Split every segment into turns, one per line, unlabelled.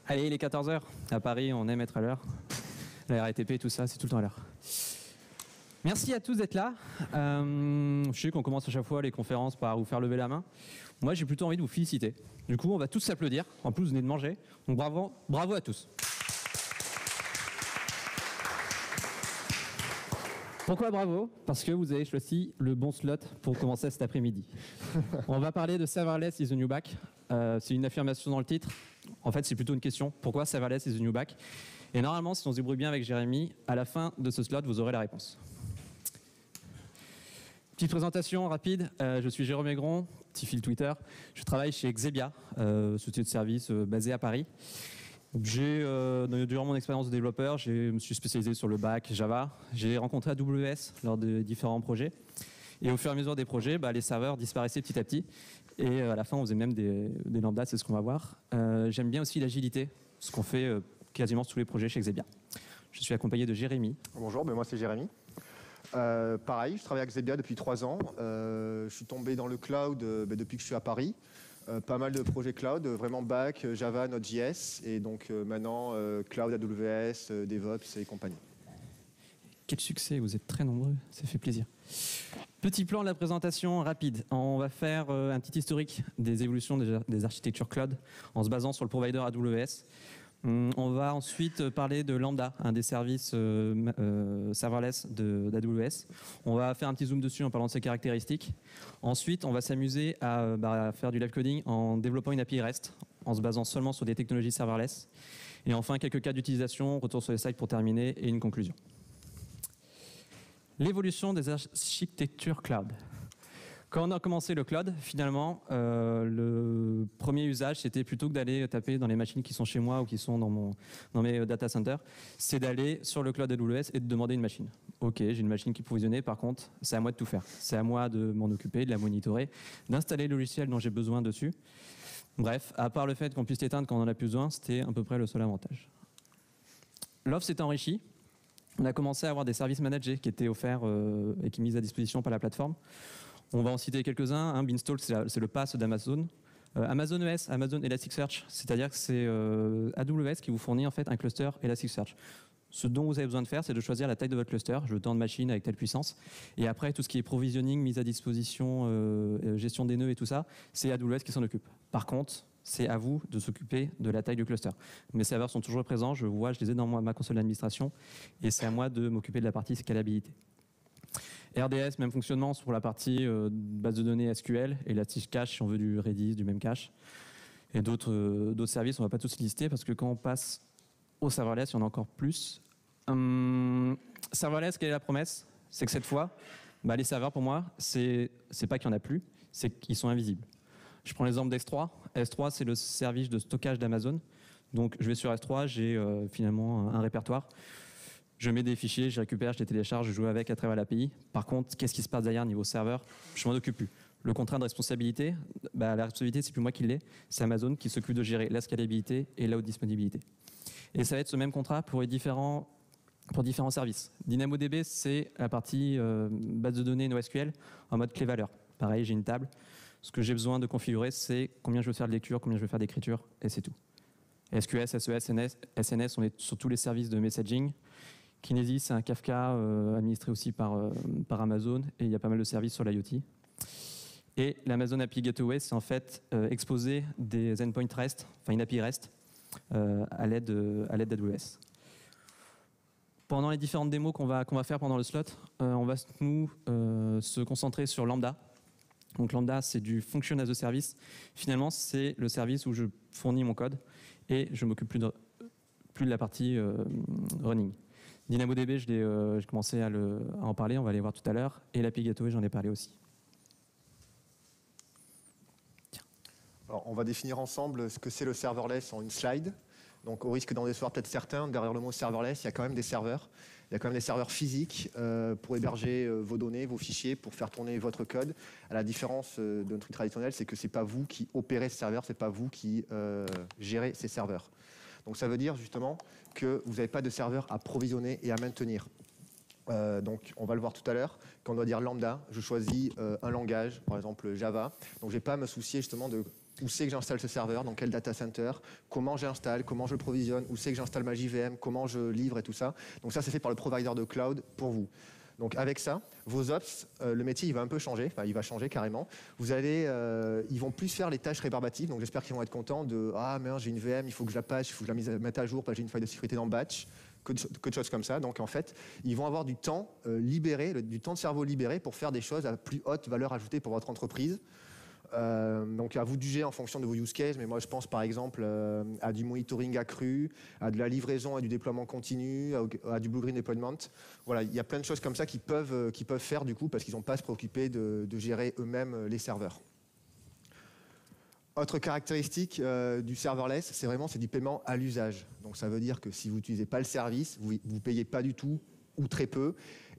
Allez, il est 14 h. À Paris, on aime être à l'heure. La RATP, tout ça, c'est tout le temps à l'heure. Merci à tous d'être là. Je sais qu'on commence à chaque fois les conférences par vous faire lever la main. Moi, j'ai plutôt envie de vous féliciter. Du coup, on va tous s'applaudir. En plus, vous venez de manger. Donc bravo à tous. Pourquoi bravo? Parce que vous avez choisi le bon slot pour commencer cet après-midi. On va parler de Serverless is the new back. C'est une affirmation dans le titre. En fait, c'est plutôt une question. Pourquoi Serverless is the new back? Et normalement, si on se débrouille bien avec Jérémy, à la fin de ce slot, vous aurez la réponse. Petite présentation rapide. Je suis Jérôme Aigron, petit fil Twitter. Je travaille chez Xebia, société de services basée à Paris. Durant mon expérience de développeur, je me suis spécialisé sur le back Java. J'ai rencontré AWS lors de différents projets. Et au fur et à mesure des projets, les serveurs disparaissaient petit à petit. Et à la fin, on faisait même des lambdas, c'est ce qu'on va voir. J'aime bien aussi l'agilité, ce qu'on fait quasiment sur tous les projets chez Xebia. Je suis accompagné de Jérémy.
Bonjour, moi c'est Jérémy. Pareil, je travaille avec Xebia depuis 3 ans. Je suis tombé dans le cloud depuis que je suis à Paris. Pas mal de projets cloud, vraiment back, Java, Node.js, et donc maintenant cloud, AWS, DevOps et compagnie.
Quel succès, vous êtes très nombreux, ça fait plaisir. Petit plan de la présentation rapide. On va faire un petit historique des évolutions des architectures cloud en se basant sur le provider AWS. On va ensuite parler de Lambda, un des services serverless d'AWS. On va faire un petit zoom dessus en parlant de ses caractéristiques. Ensuite, on va s'amuser à faire du live coding en développant une API REST, en se basant seulement sur des technologies serverless. Et enfin, quelques cas d'utilisation, retour sur les slides pour terminer, et une conclusion. L'évolution des architectures cloud. Quand on a commencé le cloud, finalement, le premier usage, c'était plutôt que d'aller taper dans les machines qui sont chez moi ou qui sont dans mes data centers, c'est d'aller sur le cloud AWS et de demander une machine. Ok, j'ai une machine qui est provisionnée, par contre, c'est à moi de tout faire. C'est à moi de m'en occuper, de la monitorer, d'installer le logiciel dont j'ai besoin dessus. Bref, à part le fait qu'on puisse l'éteindre quand on en a plus besoin, c'était à peu près le seul avantage. L'offre s'est enrichie. On a commencé à avoir des services managés qui étaient offerts et qui mis à disposition par la plateforme. On va en citer quelques-uns. Beanstalk, c'est le PaaS d'Amazon. Amazon ES, Amazon Elasticsearch, c'est-à-dire que c'est AWS qui vous fournit en fait un cluster Elasticsearch. Ce dont vous avez besoin de faire, c'est de choisir la taille de votre cluster. Je veux tant de machines avec telle puissance. Et après, tout ce qui est provisioning, mise à disposition, gestion des nœuds et tout ça, c'est AWS qui s'en occupe. Par contre, c'est à vous de s'occuper de la taille du cluster. Mes serveurs sont toujours présents, je les ai dans ma console d'administration, et c'est à moi de m'occuper de la partie scalabilité. RDS, même fonctionnement pour la partie base de données SQL, Elasticsearch si on veut du Redis, du Memcache, et d'autres services, on ne va pas tous les lister parce que quand on passe au serverless, il y en a encore plus. Serverless, quelle est la promesse? C'est que cette fois, les serveurs pour moi, c'est pas qu'il n'y en a plus, c'est qu'ils sont invisibles. Je prends l'exemple d'S3. S3, c'est le service de stockage d'Amazon. Donc je vais sur S3, j'ai finalement un répertoire. Je mets des fichiers, je récupère, je les télécharge, je joue avec à travers l'API. Par contre, qu'est-ce qui se passe derrière niveau serveur? Je m'en occupe plus. Le contrat de responsabilité, la responsabilité, c'est plus moi qui l'ai, c'est Amazon qui s'occupe de gérer la scalabilité et la haute disponibilité. Et ça va être ce même contrat pour différents services. DynamoDB, c'est la partie base de données NoSQL en mode clé-valeur. Pareil, j'ai une table. Ce que j'ai besoin de configurer, c'est combien je veux faire de lecture, combien je veux faire d'écriture, et c'est tout. SQS, SES, SNS, on est sur tous les services de messaging. Kinesis, c'est un Kafka administré aussi par Amazon, et il y a pas mal de services sur l'IoT. Et l'Amazon API Gateway, c'est en fait exposer des endpoints REST, enfin une API REST, à l'aide d'AWS. Pendant les différentes démos qu'on va faire pendant le slot, on va se concentrer sur Lambda. Donc Lambda, c'est du Function as a Service. Finalement, c'est le service où je fournis mon code et je ne m'occupe plus de la partie running. DynamoDB, j'ai commencé à en parler, on va aller voir tout à l'heure. Et l'API Gateway, j'en ai parlé aussi.
Alors, on va définir ensemble ce que c'est le serverless en une slide. Donc, au risque d'en décevoir peut-être certains, derrière le mot serverless, il y a quand même des serveurs. Il y a quand même des serveurs physiques pour héberger vos données, vos fichiers, pour faire tourner votre code. À la différence d'un truc traditionnel, c'est que ce n'est pas vous qui opérez ce serveur, ce n'est pas vous qui gérez ces serveurs. Donc, ça veut dire justement que vous n'avez pas de serveur à provisionner et à maintenir. Donc, on va le voir tout à l'heure. Quand on doit dire lambda, je choisis un langage, par exemple Java. Donc, je ne vais pas me soucier justement de où c'est que j'installe ce serveur, dans quel data center, comment j'installe, comment je le provisionne, où c'est que j'installe ma JVM, comment je livre et tout ça. Donc ça, c'est fait par le provider de cloud pour vous. Donc avec ça, vos ops, le métier il va un peu changer, enfin il va changer carrément. Ils vont plus faire les tâches rébarbatives, donc j'espère qu'ils vont être contents de ah merde j'ai une VM, il faut que je la patch, il faut que je la mette à jour, parce que j'ai une faille de sécurité dans le batch, que de choses comme ça. Donc en fait, ils vont avoir du temps libéré, du temps de cerveau libéré pour faire des choses à plus haute valeur ajoutée pour votre entreprise. Donc à vous de juger en fonction de vos use cases, mais moi je pense par exemple à du monitoring accru, à de la livraison, à du déploiement continu, à du blue-green deployment. Voilà, il y a plein de choses comme ça qu'ils peuvent faire du coup parce qu'ils n'ont pas à se préoccuper de gérer eux-mêmes les serveurs. Autre caractéristique du serverless, c'est du paiement à l'usage. Donc ça veut dire que si vous n'utilisez pas le service, vous ne payez pas du tout ou très peu.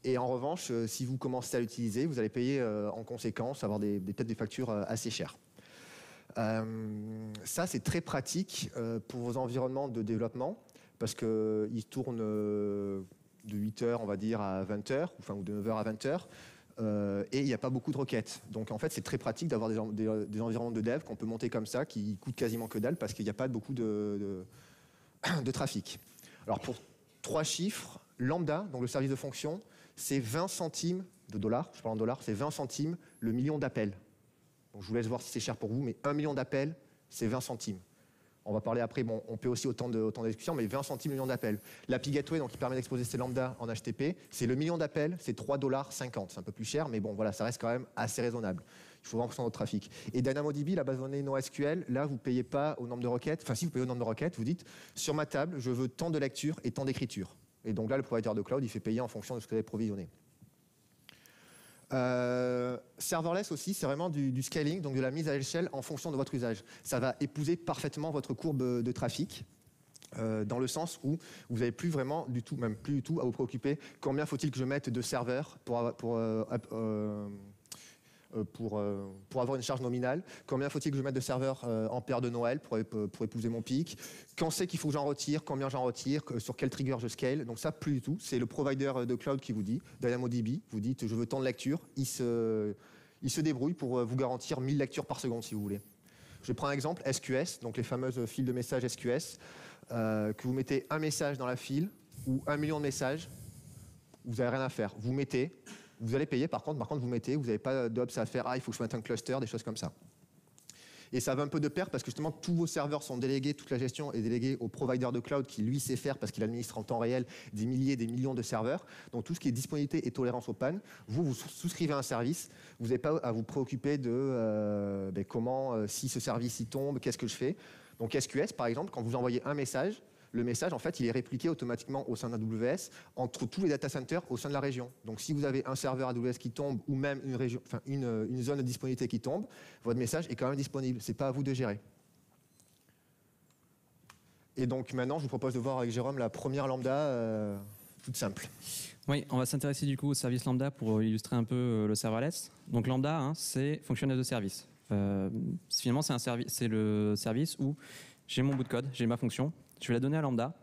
Et en revanche, si vous commencez à l'utiliser, vous allez payer en conséquence, avoir peut-être des factures assez chères. Ça, c'est très pratique pour vos environnements de développement, parce qu'ils tournent de 8h, on va dire, à 20h, ou de 9h à 20h, et il n'y a pas beaucoup de requêtes. Donc en fait, c'est très pratique d'avoir des environnements de dev qu'on peut monter comme ça, qui coûtent quasiment que dalle, parce qu'il n'y a pas beaucoup de trafic. Alors pour 3 chiffres, lambda, donc le service de fonction, c'est 20 centimes de dollars, je parle en dollars, c'est 20 centimes le million d'appels. Donc je vous laisse voir si c'est cher pour vous, mais 1 million d'appels, c'est 20 centimes. On va parler après, bon, on peut aussi autant de discussions, mais 20 centimes le million d'appels. L'API Gateway, donc, qui permet d'exposer ces lambda en HTTP, c'est le million d'appels, c'est 3,50 $. C'est un peu plus cher, mais bon, voilà, ça reste quand même assez raisonnable. Il faut vraiment que ce soit notre trafic. Et DynamoDB, la base de données NoSQL, là, vous ne payez pas au nombre de requêtes. Enfin, si vous payez au nombre de requêtes, vous dites, sur ma table, je veux tant de lecture et tant d'écriture. Et donc là, le provider de cloud, il fait payer en fonction de ce que vous avez provisionné. Serverless aussi, c'est vraiment du scaling, donc de la mise à l'échelle en fonction de votre usage. Ça va épouser parfaitement votre courbe de trafic, dans le sens où vous n'avez plus vraiment du tout, même plus du tout, à vous préoccuper combien faut-il que je mette de serveurs pour avoir une charge nominale, combien faut-il que je mette de serveurs en paire de Noël pour épouser mon pic, quand c'est qu'il faut que j'en retire, combien j'en retire, sur quel trigger je scale. Donc ça, plus du tout. C'est le provider de cloud qui vous dit, DynamoDB, vous dites je veux tant de lectures, il se débrouille pour vous garantir 1000 lectures par seconde si vous voulez. Je prends un exemple, SQS, donc les fameuses files de messages SQS, que vous mettez un message dans la file ou 1 million de messages, vous n'avez rien à faire. Vous mettez, vous allez payer, par contre vous mettez, vous n'avez pas d'ops à faire, il faut que je mette un cluster, des choses comme ça. Et ça va un peu de pair parce que justement tous vos serveurs sont délégués, toute la gestion est déléguée au provider de cloud qui lui sait faire parce qu'il administre en temps réel des milliers, des millions de serveurs. Donc tout ce qui est disponibilité et tolérance aux pannes, vous souscrivez à un service, vous n'avez pas à vous préoccuper de comment, si ce service y tombe, qu'est-ce que je fais. Donc SQS par exemple, quand vous envoyez un message, le message, en fait, il est répliqué automatiquement au sein d'AWS entre tous les data centers au sein de la région. Donc, si vous avez un serveur AWS qui tombe ou même une zone de disponibilité qui tombe, votre message est quand même disponible. Ce n'est pas à vous de gérer. Et donc, maintenant, je vous propose de voir avec Jérôme la première lambda toute simple.
Oui, on va s'intéresser du coup au service lambda pour illustrer un peu le serverless. Donc, lambda, c'est function as a service. Finalement, c'est le service où j'ai mon bout de code, j'ai ma fonction. Je vais la donner à lambda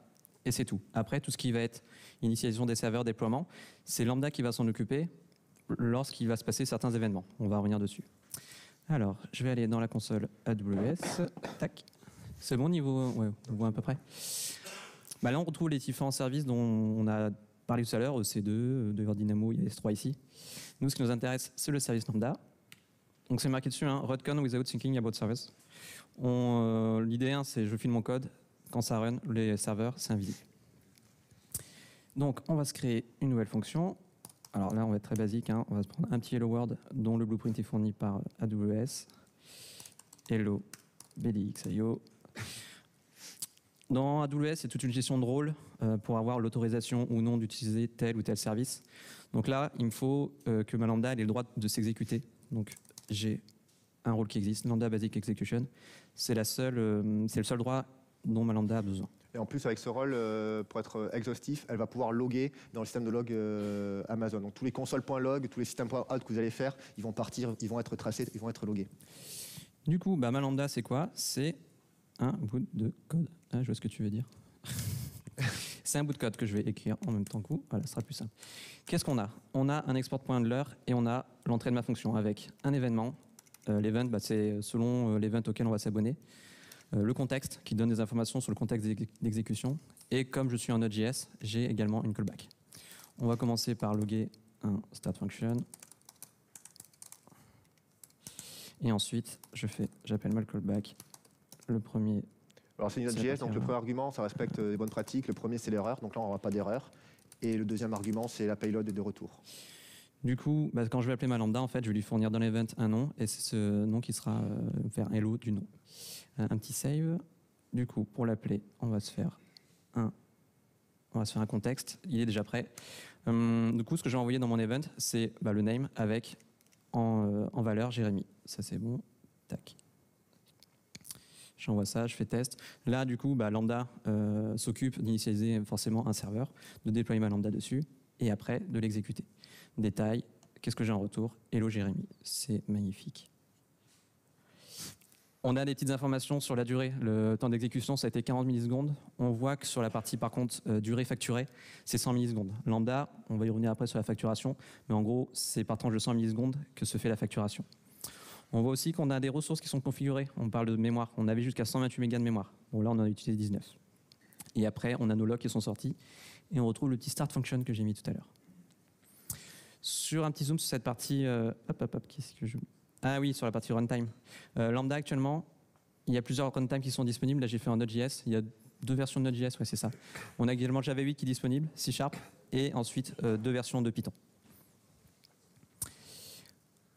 et c'est tout. Après, tout ce qui va être initialisation des serveurs, déploiement, c'est lambda qui va s'en occuper lorsqu'il va se passer certains événements. On va revenir dessus. Alors, je vais aller dans la console AWS. Tac. C'est bon niveau, ouais, on voit à peu près. Là, on retrouve les différents services dont on a parlé tout à l'heure, EC2, Dynamo, il y a S3 ici. Nous, ce qui nous intéresse, c'est le service lambda. Donc, c'est marqué dessus, Run without thinking about service. L'idée, c'est je file mon code. Quand ça run, les serveurs, c'est invisible. Donc, on va se créer une nouvelle fonction. Alors là, on va être très basique. On va se prendre un petit Hello World dont le blueprint est fourni par AWS. Hello BDX.io. Dans AWS, c'est toute une gestion de rôle pour avoir l'autorisation ou non d'utiliser tel ou tel service. Donc là, il me faut que ma lambda ait le droit de s'exécuter. Donc, j'ai un rôle qui existe, Lambda Basic Execution. C'est le seul droit dont ma lambda a besoin.
Et en plus, avec ce rôle, pour être exhaustif, elle va pouvoir loguer dans le système de log Amazon. Donc tous les consoles.log, tous les systèmes.out que vous allez faire, ils vont partir, ils vont être tracés, ils vont être logués.
Du coup, ma lambda, c'est quoi? C'est un bout de code. Je vois ce que tu veux dire. C'est un bout de code que je vais écrire en même temps que vous. Voilà, ce sera plus simple. Qu'est-ce qu'on a? On a un export.handler et on a l'entrée de ma fonction avec un événement L'event, c'est selon l'event auquel on va s'abonner. Le contexte, qui donne des informations sur le contexte d'exécution. Et comme je suis en Node.js, j'ai également une callback. On va commencer par loguer un start function. Et ensuite, j'appelle ma callback. Le premier.
Alors c'est une Node.js, donc le premier argument, ça respecte les bonnes pratiques. Le premier, c'est l'erreur, donc là, on n'aura pas d'erreur. Et le deuxième argument, c'est la payload de retour.
Du coup, quand je vais appeler ma lambda, en fait, je vais lui fournir dans l'event un nom, et c'est ce nom qui sera faire hello du nom. Un petit save. Du coup, pour l'appeler, on va se faire un contexte. Il est déjà prêt. Du coup, ce que je vais envoyer dans mon event, c'est le name avec en valeur Jérémy. Ça, c'est bon. Tac. J'envoie ça, je fais test. Là, du coup, lambda s'occupe d'initialiser forcément un serveur, de déployer ma lambda dessus, et après, de l'exécuter. Détail, qu'est-ce que j'ai en retour? Hello Jérémy. C'est magnifique. On a des petites informations sur la durée. Le temps d'exécution, ça a été 40 millisecondes. On voit que sur la partie, par contre, durée facturée, c'est 100 millisecondes. Lambda, on va y revenir après sur la facturation, mais en gros, c'est par tranche de 100 millisecondes que se fait la facturation. On voit aussi qu'on a des ressources qui sont configurées. On parle de mémoire. On avait jusqu'à 128 mégas de mémoire. Bon, là, on en a utilisé 19. Et après, on a nos logs qui sont sortis. Et on retrouve le petit start function que j'ai mis tout à l'heure. Sur un petit zoom sur cette partie... qu'est-ce que je... Ah oui, sur la partie runtime. Lambda, actuellement, il y a plusieurs runtime qui sont disponibles. Là, j'ai fait en Node.js. Il y a 2 versions de Node.js, ouais, c'est ça. On a également Java 8 qui est disponible, C#, et ensuite 2 versions de Python.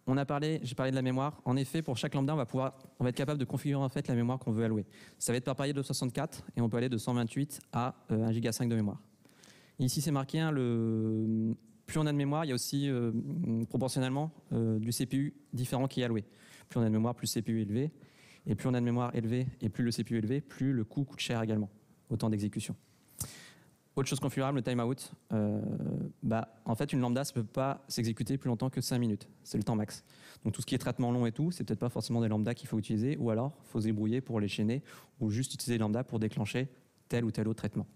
J'ai parlé de la mémoire. En effet, pour chaque lambda, on va être capable de configurer en fait la mémoire qu'on veut allouer. Ça va être par palier de 64 et on peut aller de 128 à 1,5 Go de mémoire. Et ici, c'est marqué, plus on a de mémoire, il y a aussi proportionnellement du CPU différent qui est alloué. Plus on a de mémoire, plus le CPU est élevé. Et plus on a de mémoire élevée et plus le CPU est élevé, plus le coût coûte cher également, au temps d'exécution. Autre chose configurable, le timeout. En fait, une lambda, ça ne peut pas s'exécuter plus longtemps que 5 minutes. C'est le temps max. Donc tout ce qui est traitement long et tout, c'est peut-être pas forcément des lambdas qu'il faut utiliser, ou alors il faut se débrouiller pour les chaîner, ou juste utiliser lambda pour déclencher tel ou tel autre traitement.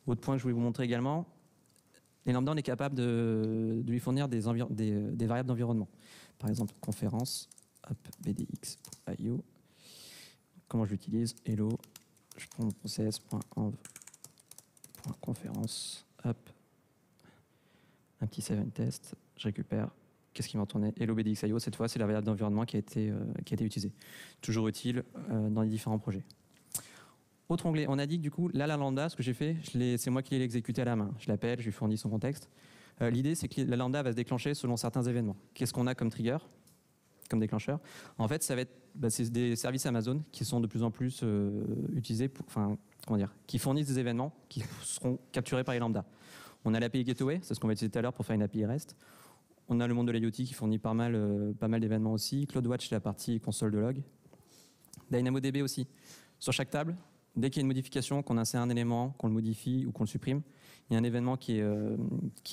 Autre point que je voulais vous montrer également, les lambdas, on est capable de lui fournir des variables d'environnement. Par exemple, conférence, bdx.io. Comment je l'utilise? Hello, je prends mon process.env.conférence, hop, un petit save and test, je récupère. Qu'est-ce qui m'a retourné? Hello bdx.io, cette fois, c'est la variable d'environnement qui a été utilisée. Toujours utile dans les différents projets. Autre onglet, on a dit que du coup, là, la lambda, ce que j'ai fait, c'est moi qui l'ai exécuté à la main. Je l'appelle, je lui fournis son contexte. L'idée, c'est que la lambda va se déclencher selon certains événements. Qu'est-ce qu'on a comme trigger, comme déclencheur? En fait, ça va être c'est des services Amazon qui sont de plus en plus utilisés, qui fournissent des événements qui seront capturés par les lambda. On a l'API Gateway, c'est ce qu'on va utiliser tout à l'heure pour faire une API REST. On a le monde de l'IoT qui fournit pas mal d'événements aussi. CloudWatch, la partie console de log. DynamoDB aussi. Sur chaque table, dès qu'il y a une modification, qu'on insère un élément, qu'on le modifie ou qu'on le supprime, il y a un événement qui est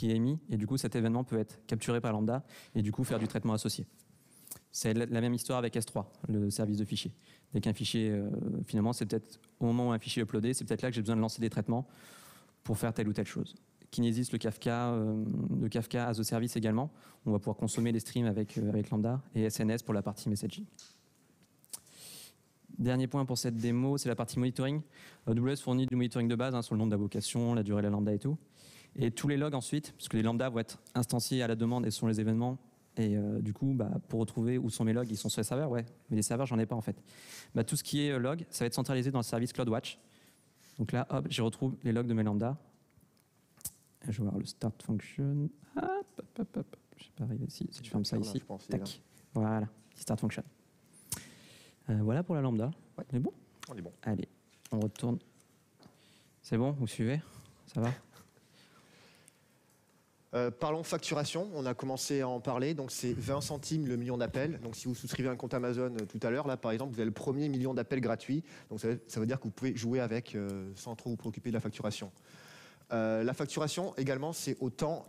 émis, et du coup, cet événement peut être capturé par lambda, et du coup, faire du traitement associé. C'est la même histoire avec S3, le service de fichier. Dès qu'un fichier, finalement, c'est peut-être au moment où un fichier est uploadé, c'est peut-être là que j'ai besoin de lancer des traitements pour faire telle ou telle chose. Kinesis, le Kafka as a service également. On va pouvoir consommer les streams avec lambda, et SNS pour la partie messaging. Dernier point pour cette démo, c'est la partie monitoring. AWS fournit du monitoring de base sur le nombre d'invocations, la durée de la lambda et tout. Et tous les logs ensuite, puisque les lambdas vont être instanciés à la demande et sont les événements. Et du coup, pour retrouver où sont mes logs, ils sont sur les serveurs, ouais. Mais les serveurs, j'en ai pas en fait. Tout ce qui est log, ça va être centralisé dans le service CloudWatch. Donc là, hop, je retrouve les logs de mes lambdas. Je vais voir le start function. Hop. Je ne vais pas arriver ici. Si je ferme ça ici, tac. Voilà, start function. Voilà pour la lambda. Ouais. On est bon?
On est bon.
Allez, on retourne. C'est bon? Vous suivez? Ça va?
Parlons facturation, on a commencé à en parler, donc c'est 20 centimes le million d'appels. Donc si vous souscrivez un compte Amazon tout à l'heure, là par exemple, vous avez le premier million d'appels gratuits. Donc ça veut dire que vous pouvez jouer avec sans trop vous préoccuper de la facturation. La facturation également, c'est au temps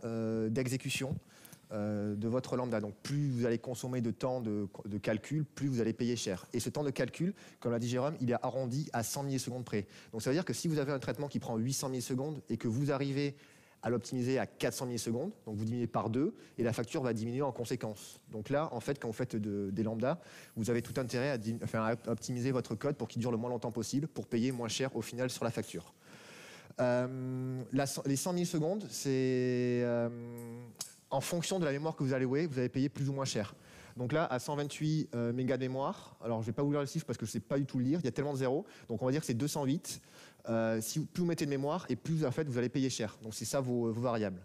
d'exécution de votre lambda. Donc plus vous allez consommer de temps de calcul, plus vous allez payer cher. Et ce temps de calcul, comme l'a dit Jérôme, il est arrondi à 100 millisecondes près. Donc ça veut dire que si vous avez un traitement qui prend 800 millisecondes et que vous arrivez à l'optimiser à 400 millisecondes, donc vous diminuez par 2, et la facture va diminuer en conséquence. Donc là, en fait, quand vous faites des lambda, vous avez tout intérêt à optimiser votre code pour qu'il dure le moins longtemps possible, pour payer moins cher au final sur la facture. Les 100 millisecondes, c'est en fonction de la mémoire que vous allez payer plus ou moins cher. Donc là, à 128 mégas de mémoire, alors je ne vais pas vous lire le chiffre parce que je ne sais pas du tout le lire, il y a tellement de zéros, donc on va dire que c'est 208. Plus vous mettez de mémoire, et plus en fait, vous allez payer cher. Donc c'est ça vos variables.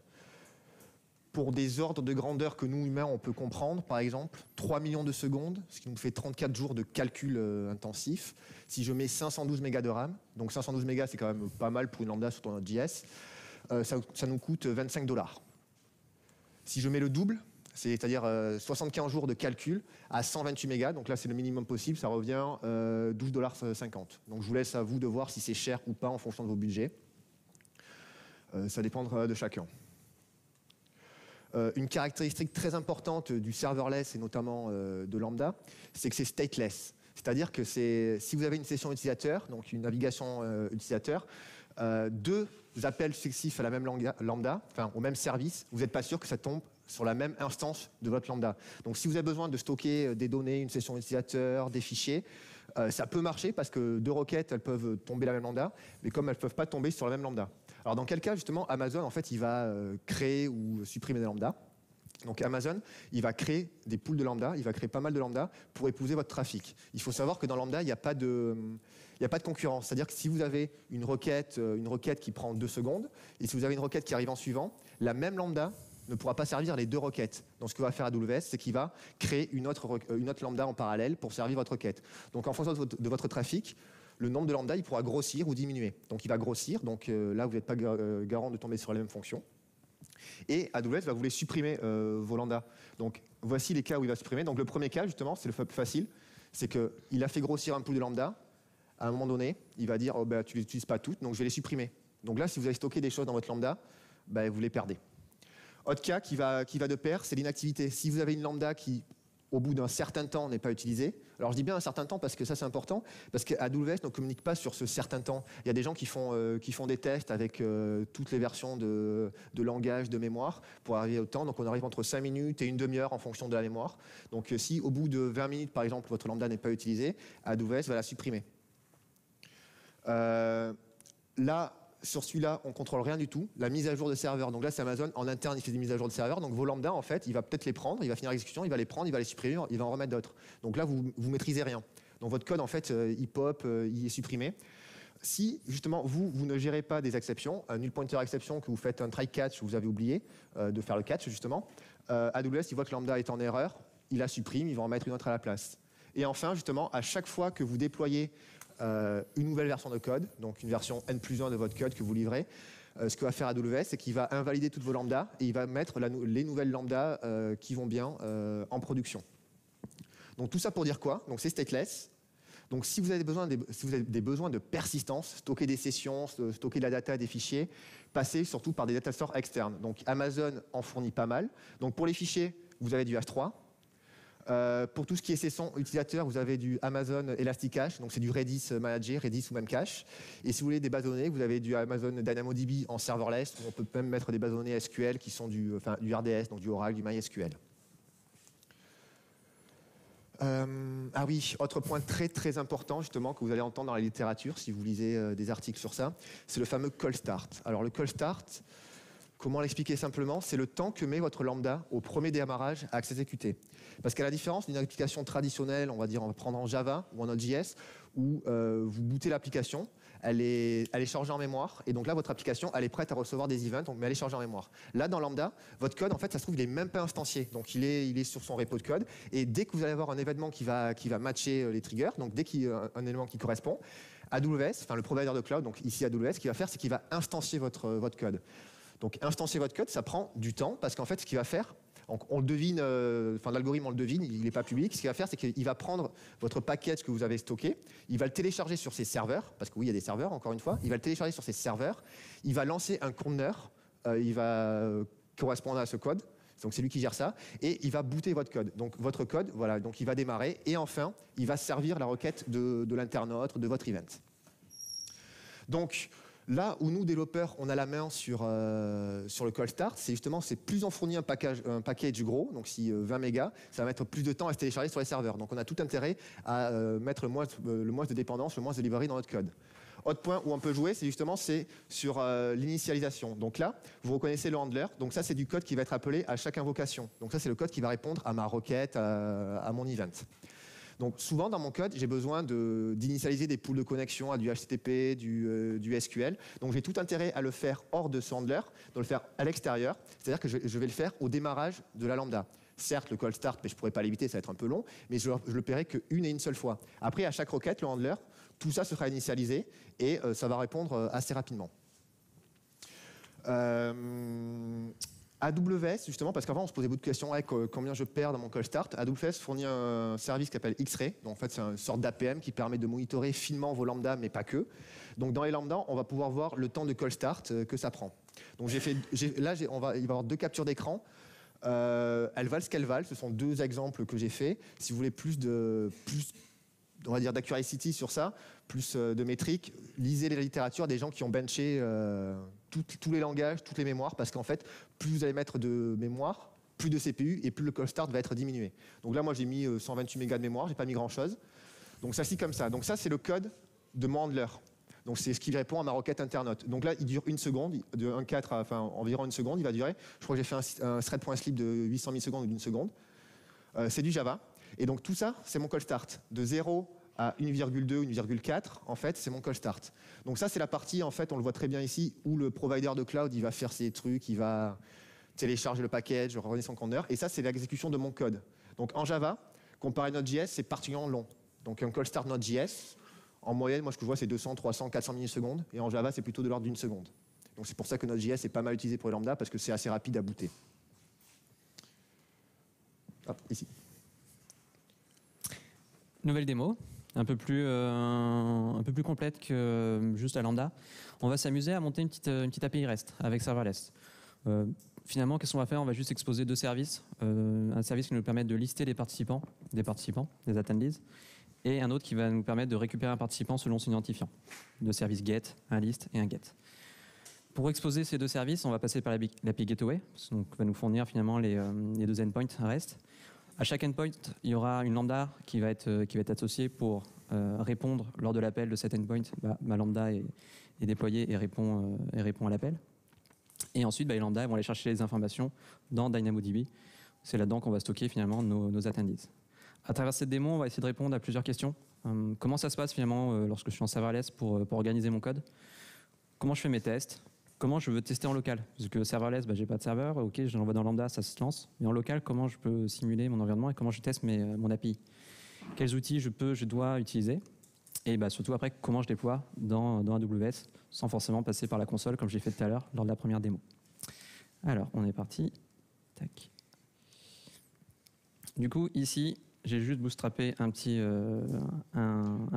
Pour des ordres de grandeur que nous, humains, on peut comprendre, par exemple, 3 millions de secondes, ce qui nous fait 34 jours de calcul intensif. Si je mets 512 mégas de RAM, donc 512 mégas, c'est quand même pas mal pour une lambda sur ton Node.js, ça nous coûte 25 $. Si je mets le double, c'est-à-dire 75 jours de calcul à 128 mégas, donc là c'est le minimum possible, ça revient 12,50 $. Donc je vous laisse à vous de voir si c'est cher ou pas en fonction de vos budgets. Ça dépendra de chacun. Une caractéristique très importante du serverless et notamment de Lambda, c'est que c'est stateless. C'est-à-dire que si vous avez une session utilisateur, donc une navigation utilisateur, deux appels successifs à la même lambda, enfin au même service, vous n'êtes pas sûr que ça tombe sur la même instance de votre lambda. Donc si vous avez besoin de stocker des données, une session utilisateur, des fichiers, ça peut marcher parce que deux requêtes, elles peuvent tomber la même lambda, mais comme elles ne peuvent pas tomber sur la même lambda. Alors dans quel cas justement Amazon en fait il va créer ou supprimer des lambdas. Donc Amazon, il va créer des pools de lambda, il va créer pas mal de lambda pour épouser votre trafic. Il faut savoir que dans lambda, il n'y a pas de concurrence. C'est-à-dire que si vous avez une requête qui prend 2 secondes, et si vous avez une requête qui arrive en suivant, la même lambda ne pourra pas servir les deux requêtes. Donc ce que va faire AWS, c'est qu'il va créer une autre lambda en parallèle pour servir votre requête. Donc en fonction de votre trafic, le nombre de lambda, il pourra grossir ou diminuer. Donc il va grossir, donc là vous n'êtes pas garant de tomber sur la même fonction. Et AWS va vous les supprimer, vos lambda. Donc voici les cas où il va supprimer. Donc le premier cas, justement, c'est le plus facile. C'est qu'il a fait grossir un pool de lambda. À un moment donné, il va dire oh, bah, tu ne les utilises pas toutes, donc je vais les supprimer. Donc là, si vous avez stocké des choses dans votre lambda, bah, vous les perdez. Autre cas qui va de pair, c'est l'inactivité. Si vous avez une lambda qui, au bout d'un certain temps, n'est pas utilisée, alors je dis bien un certain temps parce que ça c'est important, parce qu'AWS ne communique pas sur ce certain temps. Il y a des gens qui font des tests avec toutes les versions de langage, de mémoire, pour arriver au temps. Donc on arrive entre 5 minutes et une demi-heure en fonction de la mémoire. Donc si au bout de 20 minutes, par exemple, votre lambda n'est pas utilisée, AWS va la supprimer. Là, sur celui-là, on ne contrôle rien du tout. La mise à jour de serveur, donc là c'est Amazon, en interne il fait des mises à jour de serveur, donc vos lambda en fait, il va peut-être les prendre, il va finir l'exécution, il va les prendre, il va les supprimer, il va en remettre d'autres. Donc là vous maîtrisez rien. Donc votre code en fait, il pop, il est supprimé. Si justement vous ne gérez pas des exceptions, un null pointer exception, que vous faites un try catch, vous avez oublié de faire le catch justement, AWS il voit que lambda est en erreur, il la supprime, il va en mettre une autre à la place. Et enfin justement, à chaque fois que vous déployez une nouvelle version de code, donc une version N+1 de votre code que vous livrez, ce que va faire AWS, c'est qu'il va invalider toutes vos lambdas et il va mettre les nouvelles lambdas qui vont bien en production. Donc tout ça pour dire quoi? Donc c'est stateless. Donc si vous avez des besoins de persistance, stocker des sessions, stocker de la data, des fichiers, passez surtout par des data stores externes. Donc Amazon en fournit pas mal. Donc pour les fichiers, vous avez du H3. Pour tout ce qui est session utilisateur, vous avez du Amazon Elasticache, donc c'est du Redis Manager, Redis ou même Cache. Et si vous voulez des bases de données, vous avez du Amazon DynamoDB en serverless, où on peut même mettre des bases de données SQL qui sont du RDS, donc du Oracle, du MySQL. Ah oui, autre point très très important justement que vous allez entendre dans la littérature si vous lisez des articles sur ça, c'est le fameux call start. Alors le call start, comment l'expliquer simplement? C'est le temps que met votre lambda au premier démarrage à s'exécuter. Parce qu'à la différence d'une application traditionnelle, on va prendre en Java ou en Node.js, où vous bootez l'application, elle est chargée en mémoire, et donc là, votre application, elle est prête à recevoir des events, mais elle est chargée en mémoire. Là, dans Lambda, votre code, en fait, ça se trouve, il n'est même pas instancié. Donc, il est sur son repo de code, et dès que vous allez avoir un événement qui va matcher les triggers, donc dès qu'il y a un élément qui correspond, AWS, enfin le provider de cloud, donc ici AWS, ce qu'il va faire, c'est qu'il va instancier votre code. Donc, instancier votre code, ça prend du temps, parce qu'en fait, ce qu'il va faire, on le devine, l'algorithme on le devine, il n'est pas public. Ce qu'il va faire, c'est qu'il va prendre votre package que vous avez stocké, il va le télécharger sur ses serveurs, parce que oui, il y a des serveurs, encore une fois, il va le télécharger sur ses serveurs, il va lancer un conteneur, il va correspondre à ce code, donc c'est lui qui gère ça, et il va booter votre code. Donc votre code, voilà, donc il va démarrer, et enfin, il va servir la requête de l'internaute, de votre event. Donc, Là où nous, développeurs, on a la main sur le cold start, c'est justement, plus on fournit un package gros, donc si 20 mégas, ça va mettre plus de temps à se télécharger sur les serveurs. Donc on a tout intérêt à mettre le moins de dépendance, le moins de librairie dans notre code. Autre point où on peut jouer, c'est sur l'initialisation. Donc là, vous reconnaissez le handler. Donc ça, c'est du code qui va être appelé à chaque invocation. Donc ça, c'est le code qui va répondre à ma requête, à mon event. Donc souvent dans mon code, j'ai besoin d'initialiser des pools de connexion à du HTTP, du SQL. Donc j'ai tout intérêt à le faire hors de ce handler, de le faire à l'extérieur. C'est-à-dire que je vais le faire au démarrage de la lambda. Certes, le call start, mais je ne pourrais pas l'éviter, ça va être un peu long, mais je le paierai qu'une et une seule fois. Après, à chaque requête, le handler, tout ça sera initialisé et ça va répondre assez rapidement. AWS, justement, parce qu'avant on se posait beaucoup de questions, combien je perds dans mon call start. AWS fournit un service qui s'appelle X-Ray. Donc en fait, c'est une sorte d'APM qui permet de monitorer finement vos lambdas, mais pas que. Donc dans les lambdas, on va pouvoir voir le temps de call start que ça prend. Donc il va y avoir 2 captures d'écran. Elles valent ce qu'elles valent. Ce sont 2 exemples que j'ai faits. Si vous voulez plus on va dire d'accuracy sur ça, plus de métriques, lisez les littératures des gens qui ont benché tous les langages, toutes les mémoires, parce qu'en fait, plus vous allez mettre de mémoire, plus de CPU, et plus le call start va être diminué. Donc là, moi, j'ai mis 128 mégas de mémoire, j'ai pas mis grand-chose. Donc ça, c'est comme ça. Donc ça, c'est le code de mon handler. Donc c'est ce qui répond à ma requête internaute. Donc là, il dure 1 seconde, de 1.4 à environ 1 seconde, il va durer. Je crois que j'ai fait un thread.sleep de 800 000 secondes ou d'1 seconde. C'est du Java. Et donc tout ça, c'est mon call start. De 0 à 1,2, 1,4, en fait, c'est mon call start. Donc ça, c'est la partie, en fait, on le voit très bien ici, où le provider de cloud, il va faire ses trucs, il va télécharger le package, revenir son conteneur. Et ça, c'est l'exécution de mon code. Donc en Java, comparé à Node.js, c'est particulièrement long. Donc un call start Node.js, en moyenne, moi, ce que je vois, c'est 200, 300, 400 millisecondes. Et en Java, c'est plutôt de l'ordre d'1 seconde. Donc c'est pour ça que Node.js est pas mal utilisé pour les lambda, parce que c'est assez rapide à booter. Hop, ici.
Nouvelle démo, un peu plus complète que juste la lambda. On va s'amuser à monter une petite API REST avec serverless. Finalement, qu'est-ce qu'on va faire? On va juste exposer 2 services. Un service qui nous permet de lister des participants, des attendees, et un autre qui va nous permettre de récupérer un participant selon son identifiant. 2 services get, un list et un get. Pour exposer ces 2 services, on va passer par l'API Gateway, donc va nous fournir finalement les 2 endpoints REST. À chaque endpoint, il y aura une lambda qui va être associée pour répondre lors de l'appel de cet endpoint. Ma lambda est déployée et répond à l'appel. Et ensuite, les lambdas vont aller chercher les informations dans DynamoDB. C'est là-dedans qu'on va stocker finalement nos attendees. À travers cette démo, on va essayer de répondre à plusieurs questions. Comment ça se passe finalement lorsque je suis en serverless pour organiser mon code? Comment je fais mes tests? Comment je veux tester en local? Parce que serverless, j'ai pas de serveur, ok, je l'envoie dans Lambda, ça se lance. Mais en local, comment je peux simuler mon environnement et comment je teste mon API? Quels outils je dois utiliser? Et surtout après, comment je déploie dans AWS sans forcément passer par la console comme j'ai fait tout à l'heure lors de la première démo. Alors, on est parti. Tac. Du coup, ici, j'ai juste bootstrappé un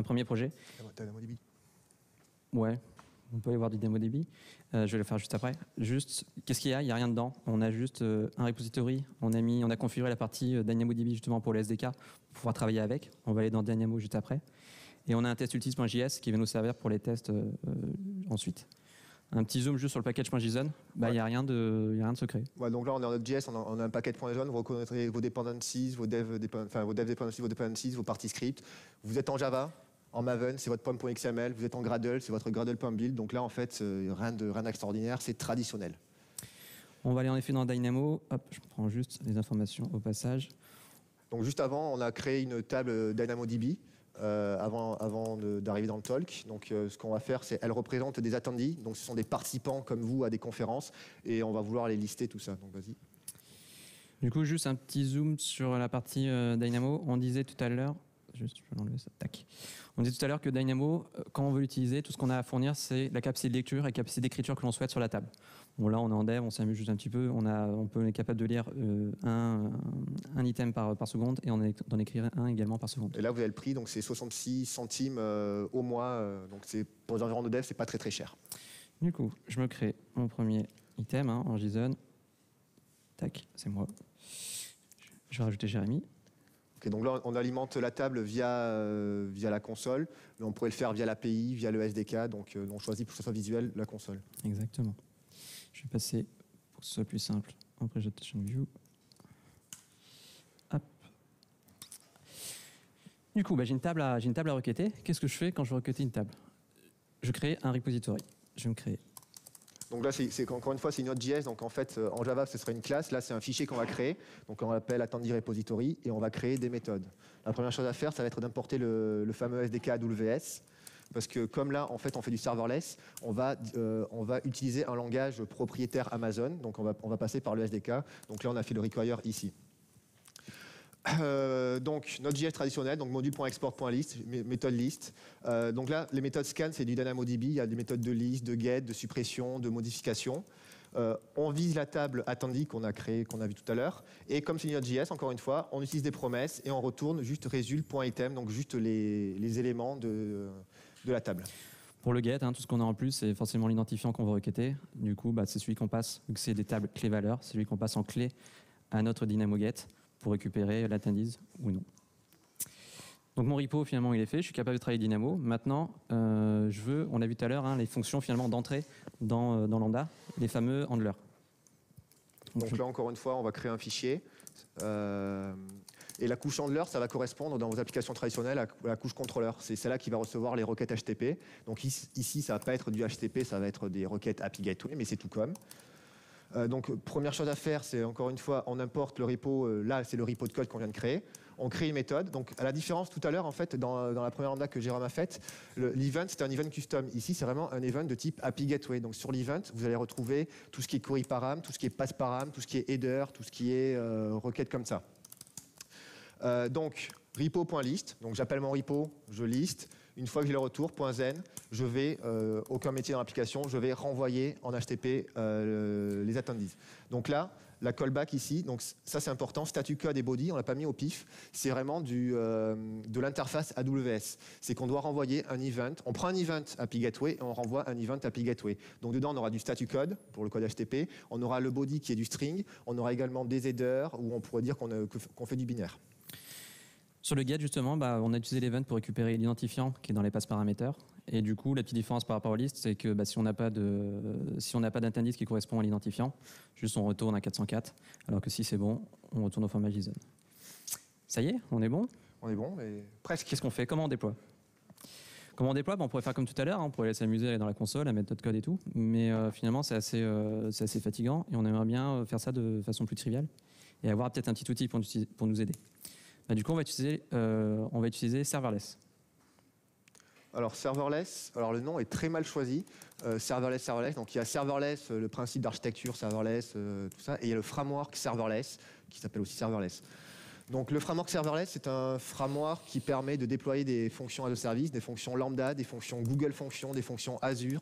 premier projet.
DynamoDB.
Ouais. On peut y avoir du DynamoDB. Je vais le faire juste après. Juste, qu'est-ce qu'il y a? Il n'y a rien dedans. On a juste un repository. On a configuré la partie DynamoDB justement pour le SDK pour pouvoir travailler avec. On va aller dans Dynamo juste après. Et on a un test-utils.js qui va nous servir pour les tests ensuite. Un petit zoom juste sur le package.json. Il n'y a rien de secret.
Ouais, donc là, on est en Node.js, on a un package.json. Vous reconnaîtrez vos dependencies, vos dev dependencies, vos parties script. Vous êtes en Java. En Maven, c'est votre pom.xml, vous êtes en Gradle, c'est votre Gradle.build. Donc là, en fait, rien d'extraordinaire, c'est traditionnel.
On va aller en effet dans Dynamo. Hop, je prends juste les informations au passage.
Donc juste avant, on a créé une table DynamoDB avant d'arriver dans le talk. Donc ce qu'on va faire, c'est elle représente des attendees. Donc ce sont des participants comme vous à des conférences et on va vouloir les lister tout ça. Donc vas-y.
Du coup, juste un petit zoom sur la partie Dynamo. On disait tout à l'heure. Juste, je vais enlever ça. Tac. On disait tout à l'heure que Dynamo, quand on veut l'utiliser, tout ce qu'on a à fournir, c'est la capacité de lecture et la capacité d'écriture que l'on souhaite sur la table. Bon, là, on est en dev, on s'amuse juste un petit peu. On est capable de lire un item par seconde et d'en écrire un également par seconde.
Et là, vous avez le prix, donc c'est 66 centimes au mois. Donc pour les environs de dev, c'est pas très très cher.
Du coup, je me crée mon premier item en JSON. Tac, c'est moi. Je vais rajouter Jérémy.
Okay, donc là, on alimente la table via la console, mais on pourrait le faire via l'API, via le SDK, donc on choisit pour que ce soit visuel la console.
Exactement. Je vais passer, pour que ce soit plus simple, en Presentation View. Hop. Du coup, j'ai une table à requêter. Qu'est-ce que je fais quand je veux requêter une table? Je crée un repository. Je vais me créer.
Donc là, encore une fois, c'est une Node.js. Donc en fait, en Java, ce serait une classe. Là, c'est un fichier qu'on va créer. Donc on l'appelle attendee repository et on va créer des méthodes. La première chose à faire, ça va être d'importer le fameux SDK AWS. Parce que comme là, en fait, on fait du serverless, on va utiliser un langage propriétaire Amazon. Donc on va passer par le SDK. Donc là, on a fait le require ici. Donc Node.js traditionnel, donc module.export.list, méthode list. Donc là, les méthodes scan, c'est du DynamoDB. Il y a des méthodes de list, de get, de suppression, de modification. On vise la table attendee qu'on a créée, qu'on a vu tout à l'heure. Et comme c'est Node.js, encore une fois, on utilise des promesses et on retourne juste result.item, donc juste les éléments de la table.
Pour le get, tout ce qu'on a en plus, c'est forcément l'identifiant qu'on veut requêter. Du coup, c'est celui qu'on passe, vu que c'est des tables clé-valeur, c'est celui qu'on passe en clé à notre DynamoGet pour récupérer l'attendees ou non. Donc mon repo, finalement, il est fait. Je suis capable de travailler Dynamo. Maintenant, on a vu tout à l'heure, les fonctions finalement d'entrée dans Lambda, les fameux handlers.
Donc là, encore une fois, on va créer un fichier. Et la couche handler, ça va correspondre dans vos applications traditionnelles à la couche contrôleur. C'est celle-là qui va recevoir les requêtes HTTP. Donc ici, ça ne va pas être du HTTP, ça va être des requêtes API Gateway, mais c'est tout comme. Donc première chose à faire, c'est encore une fois, on importe le repo. Là, c'est le repo de code qu'on vient de créer. On crée une méthode. Donc à la différence tout à l'heure, en fait, dans la première lambda que Jérôme a faite, l'event, c'était un event custom. Ici, c'est vraiment un event de type API Gateway. Donc sur l'event, vous allez retrouver tout ce qui est query param, tout ce qui est pass param, tout ce qui est header, tout ce qui est requête comme ça. Donc repo.list, donc j'appelle mon repo, je liste. Une fois que j'ai le retour, .zen, je vais, aucun métier dans l'application, je vais renvoyer en HTTP les attendees. Donc là, la callback ici, donc ça c'est important, statut code et body, on ne l'a pas mis au pif, c'est vraiment de l'interface AWS. C'est qu'on doit renvoyer un event, on prend un event API Gateway et on renvoie un event API Gateway. Donc dedans on aura du statut code pour le code HTTP, on aura le body qui est du string, on aura également des headers où on pourrait dire qu'on fait du binaire.
Sur le get, justement, on a utilisé l'event pour récupérer l'identifiant qui est dans les pass paraméters. Et du coup, la petite différence par rapport au list, c'est que si on n'a pas d'attendees qui correspond à l'identifiant, juste on retourne à 404, alors que si c'est bon, on retourne au format JSON. Ça y est, on est bon?
On est bon, mais presque.
Qu'est-ce qu'on fait? Comment on déploie? Comment on déploie? On pourrait faire comme tout à l'heure, on pourrait s'amuser à aller dans la console, à mettre notre code et tout, mais finalement c'est assez fatigant et on aimerait bien faire ça de façon plus triviale et avoir peut-être un petit outil pour nous aider. Du coup, on va utiliser serverless.
Alors serverless, le nom est très mal choisi. Serverless. Donc il y a serverless, le principe d'architecture serverless, tout ça, et il y a le framework serverless qui s'appelle aussi serverless. Donc le framework serverless, c'est un framework qui permet de déployer des fonctions as a service, des fonctions lambda, des fonctions Google Functions, des fonctions Azure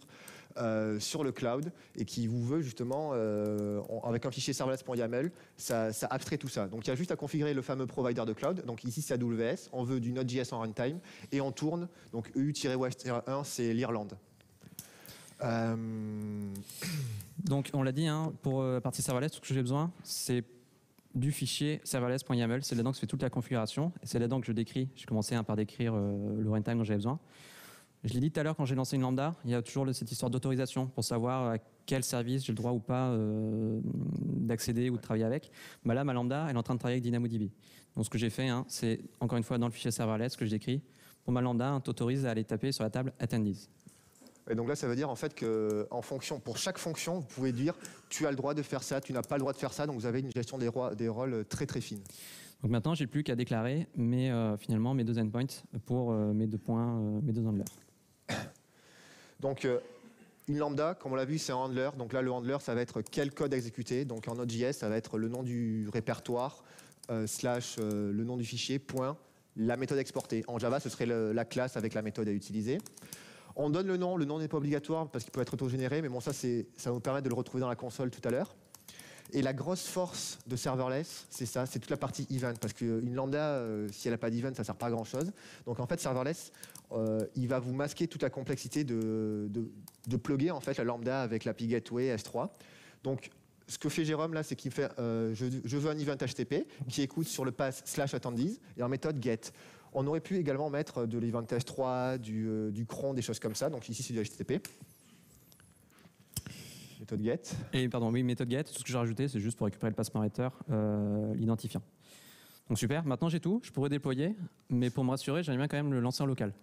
sur le cloud et qui vous veut justement, avec un fichier serverless.yaml, ça abstrait tout ça. Donc il y a juste à configurer le fameux provider de cloud. Donc ici c'est AWS, on veut du Node.js en runtime et on tourne. Donc EU-1, c'est l'Irlande.
Donc on l'a dit, pour la partie serverless, tout ce que j'ai besoin, c'est du fichier serverless.yaml. C'est là-dedans que je fais toute la configuration. Et c'est là-dedans que je décris. J'ai commencé par décrire le runtime dont j'avais besoin. Je l'ai dit tout à l'heure quand j'ai lancé une lambda, il y a toujours cette histoire d'autorisation pour savoir à quel service j'ai le droit ou pas d'accéder ou de travailler avec. Là, ma lambda, elle est en train de travailler avec DynamoDB. Donc ce que j'ai fait, c'est encore une fois dans le fichier serverless que je décris. Pour ma lambda, t'autorise à aller taper sur la table attendees.
Et donc là, ça veut dire en fait que pour chaque fonction, vous pouvez dire tu as le droit de faire ça, tu n'as pas le droit de faire ça. Donc vous avez une gestion des rôles très très fine.
Donc maintenant, j'ai plus qu'à déclarer finalement mes deux endpoints pour mes deux handlers.
Donc une lambda, comme on l'a vu, c'est un handler. Donc là, le handler, ça va être quel code exécuter. Donc en Node.js, ça va être le nom du répertoire / le nom du fichier point la méthode exportée. En Java, ce serait la classe avec la méthode à utiliser. On donne le nom n'est pas obligatoire parce qu'il peut être autogénéré, mais bon, ça va nous permettre de le retrouver dans la console tout à l'heure. Et la grosse force de serverless, c'est ça, c'est toute la partie event, parce qu'une lambda, si elle n'a pas d'event, ça ne sert pas à grand chose. Donc en fait, serverless, il va vous masquer toute la complexité de plugger en fait la lambda avec l'API Gateway S3. Donc ce que fait Jérôme là, c'est qu'il fait je veux un event HTTP qui écoute sur le pass /attendees et en méthode get. On aurait pu également mettre de l'event S3, du cron, des choses comme ça. Donc ici, c'est du HTTP. Méthode get.
Et pardon, oui, méthode get. Tout ce que j'ai rajouté, c'est juste pour récupérer le passe-parameter, l'identifiant. Donc super, maintenant j'ai tout, je pourrais déployer, mais pour me rassurer, j'aimerais bien quand même le lancer en local.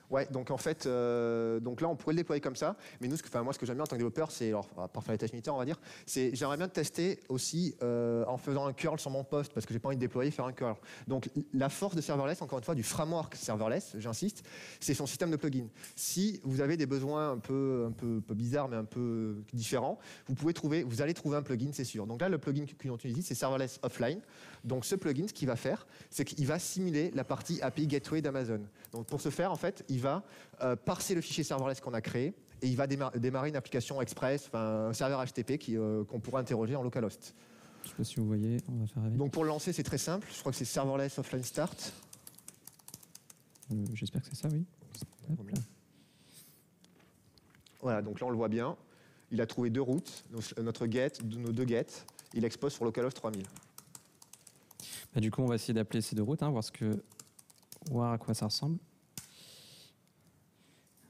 Ouais, donc en fait, donc là on pourrait le déployer comme ça, mais nous, moi ce que j'aime bien en tant que développeur, c'est, alors pour faire les tests unitaires on va dire, c'est j'aimerais bien tester aussi en faisant un curl sur mon poste, parce que j'ai pas envie de déployer, faire un curl. Donc la force de serverless, encore une fois, du framework serverless, j'insiste, c'est son système de plugins. Si vous avez des besoins un peu bizarres, mais un peu différents, vous allez trouver un plugin, c'est sûr. Donc là, le plugin qu'on utilise, c'est serverless offline. Donc ce plugin, ce qu'il va faire, c'est qu'il va simuler la partie API Gateway d'Amazon. Donc pour ce faire, en fait, il va parser le fichier serverless qu'on a créé et il va démarrer une application express, un serveur HTTP qu'on pourra interroger en localhost.
Je ne sais pas si vous voyez, on va faire avec.
Donc pour le lancer, c'est très simple. Je crois que c'est serverless offline start.
J'espère que c'est ça, oui. Hop là.
Voilà, donc là on le voit bien. Il a trouvé deux routes, notre get, nos deux get. Il expose sur localhost 3000.
Bah, du coup, on va essayer d'appeler ces deux routes, voir à quoi ça ressemble.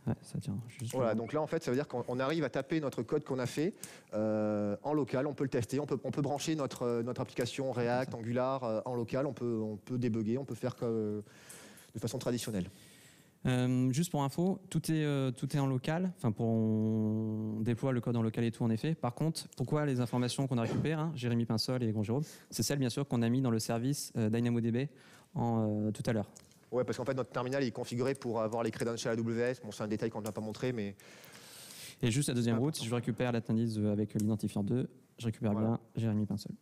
Ouais, ça tient.
Voilà, donc là, en fait, ça veut dire qu'on arrive à taper notre code qu'on a fait en local. On peut le tester, on peut brancher notre application React, Angular en local. On peut débugger, on peut faire de façon traditionnelle.
Juste pour info, tout est en local. On déploie le code en local et tout, en effet. Par contre, pourquoi les informations qu'on a récupérées, Jérémy Pinsol et Grand Jérôme, c'est celles, bien sûr, qu'on a mis dans le service DynamoDB tout à l'heure.
Ouais, parce qu'en fait, notre terminal est configuré pour avoir les credentials AWS. Bon, c'est un détail qu'on ne va pas montrer, mais...
Et juste la deuxième route, si je récupère l'attendees avec l'identifiant 2, je récupère bien Jérémy Pinsol.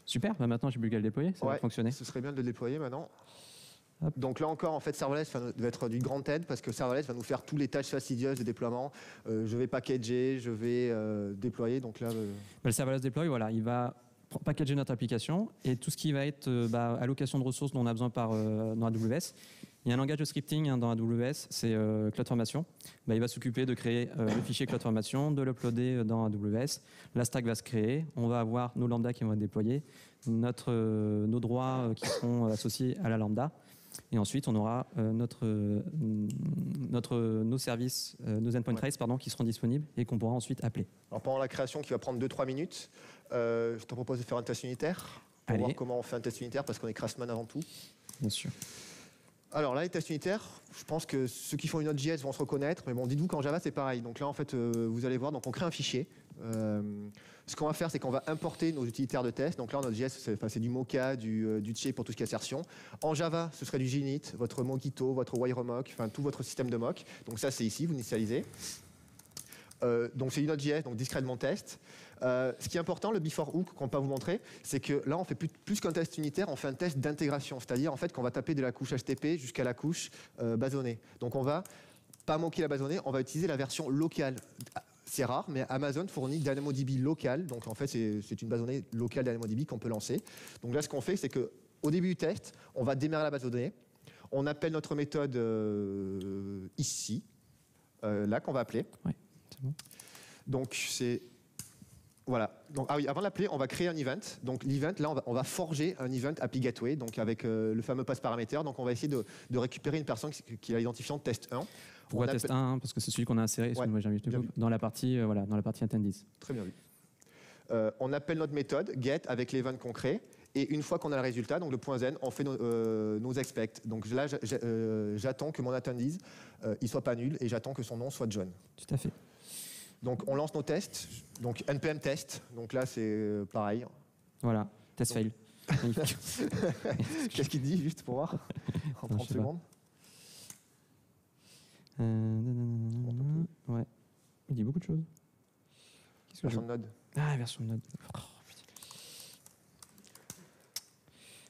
Super, maintenant, j'ai plus qu'à le déployer, ça va fonctionner.
Ce serait bien de le déployer maintenant. Hop. Donc là encore, en fait, serverless va être du grand aide parce que serverless va nous faire toutes les tâches fastidieuses de déploiement. Je vais packager, je vais déployer. Donc là,
le serverless deploy, voilà, il va packager notre application et tout ce qui va être allocation de ressources dont on a besoin dans AWS. Il y a un langage de scripting dans AWS, c'est CloudFormation. Il va s'occuper de créer le fichier CloudFormation, de l'uploader dans AWS. La stack va se créer, on va avoir nos lambdas qui vont être déployés, nos droits qui seront associés à la lambda. Et ensuite, on aura nos services, nos endpoint traces qui seront disponibles et qu'on pourra ensuite appeler.
Alors pendant la création qui va prendre 2-3 minutes, je te propose de faire un test unitaire pour voir comment on fait un test unitaire parce qu'on est Craftsman avant tout.
Bien sûr.
Alors là, les tests unitaires, je pense que ceux qui font une Node.js vont se reconnaître, mais bon, dites-vous qu'en Java, c'est pareil. Donc là, en fait, vous allez voir, donc on crée un fichier. Ce qu'on va faire, c'est qu'on va importer nos utilitaires de test. Donc là, en Node.js, c'est du Mocha, du Shape pour tout ce qui est assertion. En Java, ce serait du Ginit, votre Mockito, votre WireMock, tout votre système de mock. Donc ça, c'est ici, vous initialisez. Donc c'est une Node.js, donc discrètement test. Ce qui est important, le before hook qu'on peut vous montrer, c'est que là, on fait plus qu'un test unitaire, on fait un test d'intégration. C'est-à-dire en fait qu'on va taper de la couche HTTP jusqu'à la couche basonnée. Donc on va pas moquer la basonnée, on va utiliser la version locale. C'est rare, mais Amazon fournit DynamoDB local. Donc en fait, c'est une base de données locale DynamoDB qu'on peut lancer. Donc là, ce qu'on fait, c'est qu'au début du test, on va démarrer la base de données. On appelle notre méthode ici, là qu'on va appeler.
Oui, c'est bon.
Donc c'est... Voilà. Donc, avant de l'appeler, on va créer un event. Donc l'event, là, on va forger un event API Gateway, donc avec le fameux pass paraméter. Donc on va essayer de récupérer une personne qui a l'identifiant test 1.
Pourquoi test 1 parce que c'est celui qu'on a inséré dans la partie attendees.
Très bien vu. On appelle notre méthode get avec l'event qu'on crée. Et une fois qu'on a le résultat, donc le point zen, on fait nos expect. Donc là, j'attends que mon attendees il soit pas nul et j'attends que son nom soit John.
Tout à fait.
Donc on lance nos tests. Donc npm test. Donc là, c'est pareil.
Voilà, test fail.
Qu'est-ce qu'il dit juste pour voir en 30 secondes?
Ouais. Il dit beaucoup de choses.
Version de Node.
Ah, version de Node. Oh,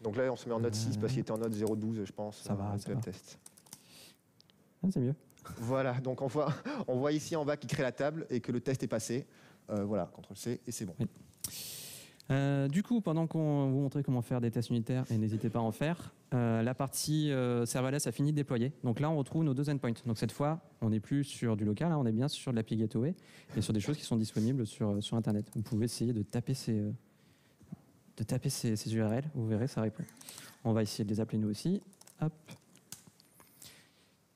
donc là, on se met en Node 6 parce qu'il était en Node 0.12, je pense.
Ça va, ça va.
Test.
Ah, c'est mieux.
Voilà, donc on voit ici en bas qu'il crée la table et que le test est passé. Voilà, CTRL-C et c'est bon.
Oui. Du coup, pendant qu'on vous montrait comment faire des tests unitaires, et n'hésitez pas à en faire, la partie serverless a fini de déployer. Donc là, on retrouve nos deux endpoints. Donc cette fois, on n'est plus sur du local, hein, on est bien sur de l'API Gateway et sur des choses qui sont disponibles sur Internet. Vous pouvez essayer de taper ces URL, vous verrez, ça répond. On va essayer de les appeler nous aussi. Hop.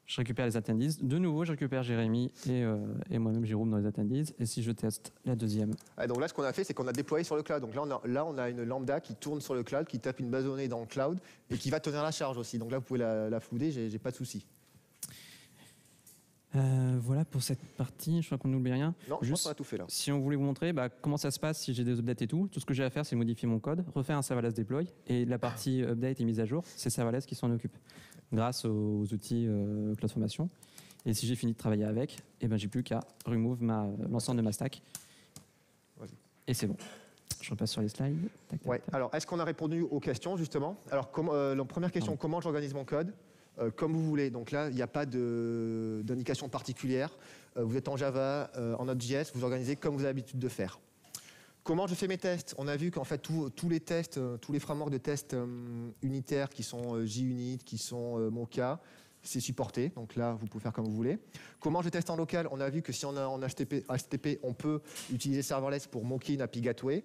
Je récupère les attendees. De nouveau, je récupère Jérémy et moi-même Jérôme dans les attendees. Et si je teste la deuxième.
Donc là, ce qu'on a fait, c'est qu'on a déployé sur le cloud. Donc là, on a une lambda qui tourne sur le cloud, qui tape une base de données dans le cloud et qui va tenir la charge aussi. Donc là, vous pouvez la flouder, j'ai pas de souci.
Voilà pour cette partie, je crois qu'on n'oublie rien.
Non, je pense qu'on a tout fait là.
Si on voulait vous montrer comment ça se passe si j'ai des updates et tout ce que j'ai à faire, c'est modifier mon code, refaire un serverless deploy, et la partie update et mise à jour, c'est serverless qui s'en occupe, grâce aux outils CloudFormation. Et si j'ai fini de travailler avec, j'ai plus qu'à remove l'ensemble de ma stack. Et c'est bon. Je repasse sur les slides. Tac, tac,
ouais.
tac.
Alors, est-ce qu'on a répondu aux questions, justement? Alors, la première question, comment j'organise mon code? Comme vous voulez. Donc là, il n'y a pas d'indication particulière. Vous êtes en Java, en Node.js, vous organisez comme vous avez l'habitude de faire. Comment je fais mes tests? On a vu qu'en fait, tous les tests, tous les frameworks de tests unitaires qui sont JUnit, qui sont Mocha, c'est supporté. Donc là, vous pouvez faire comme vous voulez. Comment je teste en local? On a vu que si on a en HTTP, on peut utiliser serverless pour moquer une API gateway.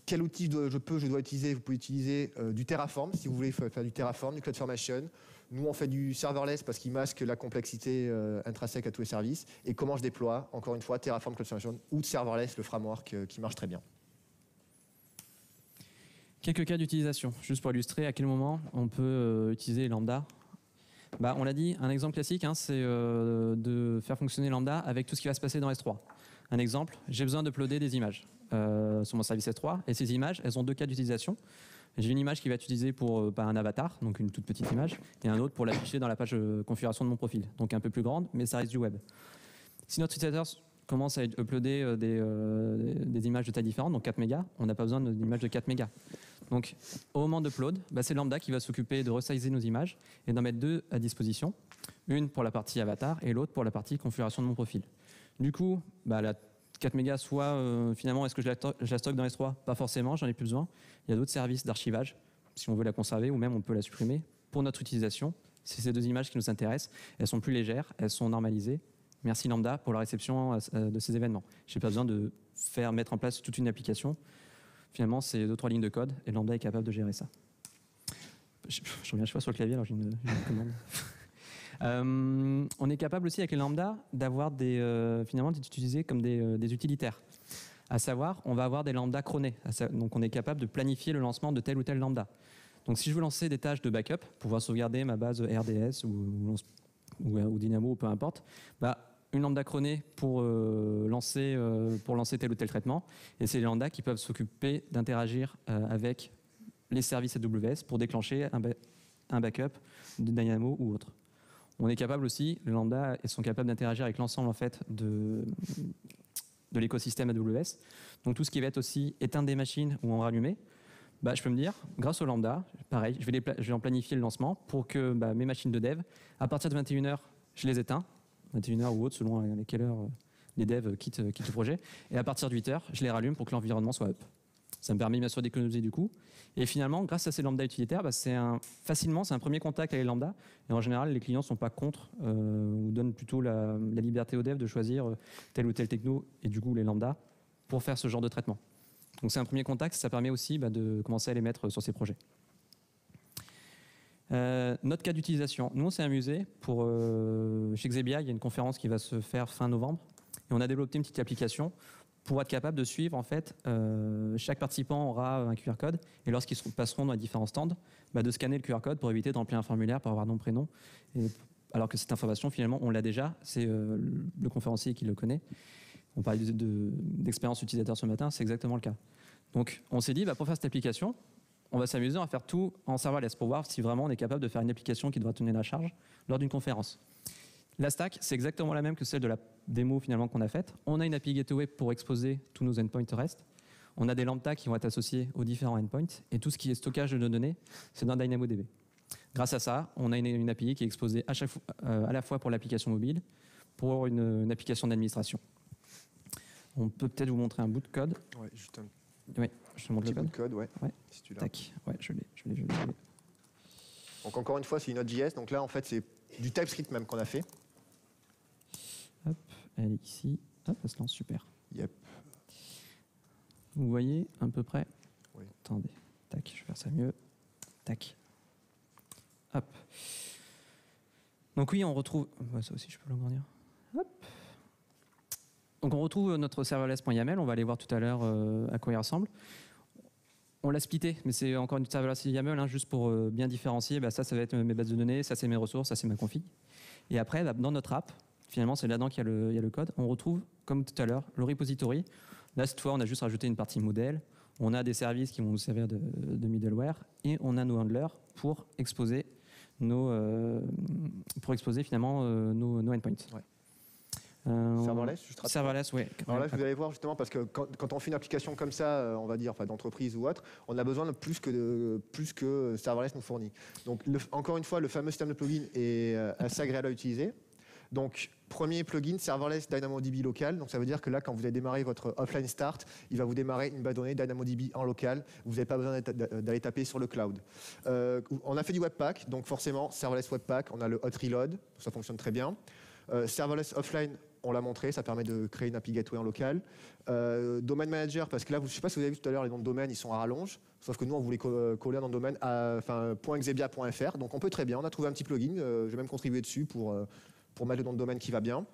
Quel outil je dois utiliser? Vous pouvez utiliser du Terraform si vous voulez faire du Terraform, du CloudFormation. Nous, on fait du serverless parce qu'il masque la complexité intrinsèque à tous les services. Et comment je déploie? Encore une fois, Terraform, CloudFormation ou serverless, le framework qui marche très bien.
Quelques cas d'utilisation, juste pour illustrer à quel moment on peut utiliser Lambda. On l'a dit, un exemple classique, c'est de faire fonctionner Lambda avec tout ce qui va se passer dans S3. Un exemple, j'ai besoin d'uploader des images sur mon service S3, et ces images, elles ont deux cas d'utilisation. J'ai une image qui va être utilisée pour un avatar, donc une toute petite image, et un autre pour l'afficher dans la page configuration de mon profil, donc un peu plus grande, mais ça reste du web. Si notre utilisateur commence à uploader des images de taille différente, donc 4 mégas, on n'a pas besoin d'une image de 4 mégas. Donc, au moment d'upload, c'est Lambda qui va s'occuper de resizer nos images et d'en mettre deux à disposition, une pour la partie avatar et l'autre pour la partie configuration de mon profil. Du coup, la 4 mégas, soit finalement, est-ce que je la stocke dans S3? Pas forcément, j'en ai plus besoin. Il y a d'autres services d'archivage, si on veut la conserver, ou même on peut la supprimer. Pour notre utilisation, c'est ces deux images qui nous intéressent. Elles sont plus légères, elles sont normalisées. Merci Lambda pour la réception de ces événements. Je n'ai pas besoin de mettre en place toute une application. Finalement, c'est 2-3 lignes de code et Lambda est capable de gérer ça. Je reviens chaque fois sur le clavier, alors j'ai une commande. On est capable aussi avec les Lambda d'avoir finalement d'être utilisés comme des utilitaires. À savoir, on va avoir des Lambda cronés. Donc on est capable de planifier le lancement de tel ou tel Lambda. Donc si je veux lancer des tâches de backup, pouvoir sauvegarder ma base RDS ou Dynamo ou peu importe, une lambda cronée pour lancer tel ou tel traitement. Et c'est les lambda qui peuvent s'occuper d'interagir avec les services AWS pour déclencher un backup de Dynamo ou autre. On est capable aussi, les lambda sont capables d'interagir avec l'ensemble en fait de l'écosystème AWS. Donc tout ce qui va être aussi éteindre des machines ou en rallumer, je peux me dire, grâce au lambda, pareil, je vais en planifier le lancement pour que mes machines de dev, à partir de 21h, je les éteins, 21h ou autre, selon à quelle heure les devs quittent le projet. Et à partir de 8h, je les rallume pour que l'environnement soit up. Ça me permet bien sûr d'économiser du coup. Et finalement, grâce à ces lambda utilitaires, facilement, c'est un premier contact avec les lambda. Et en général, les clients ne sont pas contre ou donnent plutôt la liberté aux devs de choisir tel ou tel techno et du coup les lambda pour faire ce genre de traitement. Donc c'est un premier contact, ça permet aussi de commencer à les mettre sur ces projets. Notre cas d'utilisation. Nous, on s'est amusé chez Xebia, il y a une conférence qui va se faire fin novembre. Et on a développé une petite application pour être capable de suivre, en fait, chaque participant aura un QR code. Et lorsqu'ils passeront dans les différents stands, de scanner le QR code pour éviter de remplir un formulaire pour avoir nom, prénom. Alors que cette information, finalement, on l'a déjà. C'est le conférencier qui le connaît. On parlait d'expérience utilisateur ce matin, c'est exactement le cas. Donc, on s'est dit, pour faire cette application, on va s'amuser à faire tout en serverless pour voir si vraiment on est capable de faire une application qui devra tenir la charge lors d'une conférence. La stack, c'est exactement la même que celle de la démo finalement qu'on a faite. On a une API Gateway pour exposer tous nos endpoints REST. On a des lambda qui vont être associés aux différents endpoints. Et tout ce qui est stockage de nos données, c'est dans DynamoDB. Grâce à ça, on a une API qui est exposée à la fois pour l'application mobile, pour une application d'administration. On peut peut-être vous montrer un bout de code.
Ouais, juste un
Oui, je te montre
petit
le
bout
code.
de code, ouais.
Ouais.
Si tu l'as.
Tac, ouais, je l'ai.
Donc encore une fois, c'est une Node.js. Donc là, en fait, c'est du TypeScript même qu'on a fait.
Hop, elle est ici. Hop, elle se lance, super.
Yep.
Vous voyez à peu près?
Oui.
Attendez, tac, je vais faire ça mieux. Tac. Hop. Donc oui, on retrouve... ça aussi, je peux l'agrandir. Hop. Donc on retrouve notre serverless.yaml. On va aller voir tout à l'heure à quoi il ressemble. On l'a splitté, mais c'est encore une serverless YAML, juste pour bien différencier. Ça va être mes bases de données, ça c'est mes ressources, ça c'est ma config. Et après, dans notre app, finalement c'est là-dedans qu'il y a le code, on retrouve, comme tout à l'heure, le repository. Là, cette fois, on a juste rajouté une partie modèle. On a des services qui vont nous servir de middleware et on a nos handlers pour exposer finalement nos endpoints.
Ouais. Serverless, juste rapidement.
Serverless, oui.
Alors là, vous allez voir justement, parce que quand on fait une application comme ça, on va dire, d'entreprise ou autre, on a besoin de plus que Serverless nous fournit. Donc, encore une fois, le fameux système de plugin est assez agréable à utiliser. Donc, premier plugin, Serverless DynamoDB local. Donc, ça veut dire que là, quand vous allez démarrer votre offline start, il va vous démarrer une base de données DynamoDB en local. Vous n'avez pas besoin d'aller taper sur le cloud. On a fait du Webpack, donc forcément, Serverless Webpack, on a le hot reload, ça fonctionne très bien. Serverless offline, on l'a montré, ça permet de créer une API gateway en local. Domain manager, parce que là, je ne sais pas si vous avez vu tout à l'heure, les noms de domaine, ils sont à rallonge. Sauf que nous, on voulait coller un nom de domaine à .xebia.fr. Donc on peut très bien. On a trouvé un petit plugin. J'ai même contribué dessus pour mettre le nom de domaine qui va bien.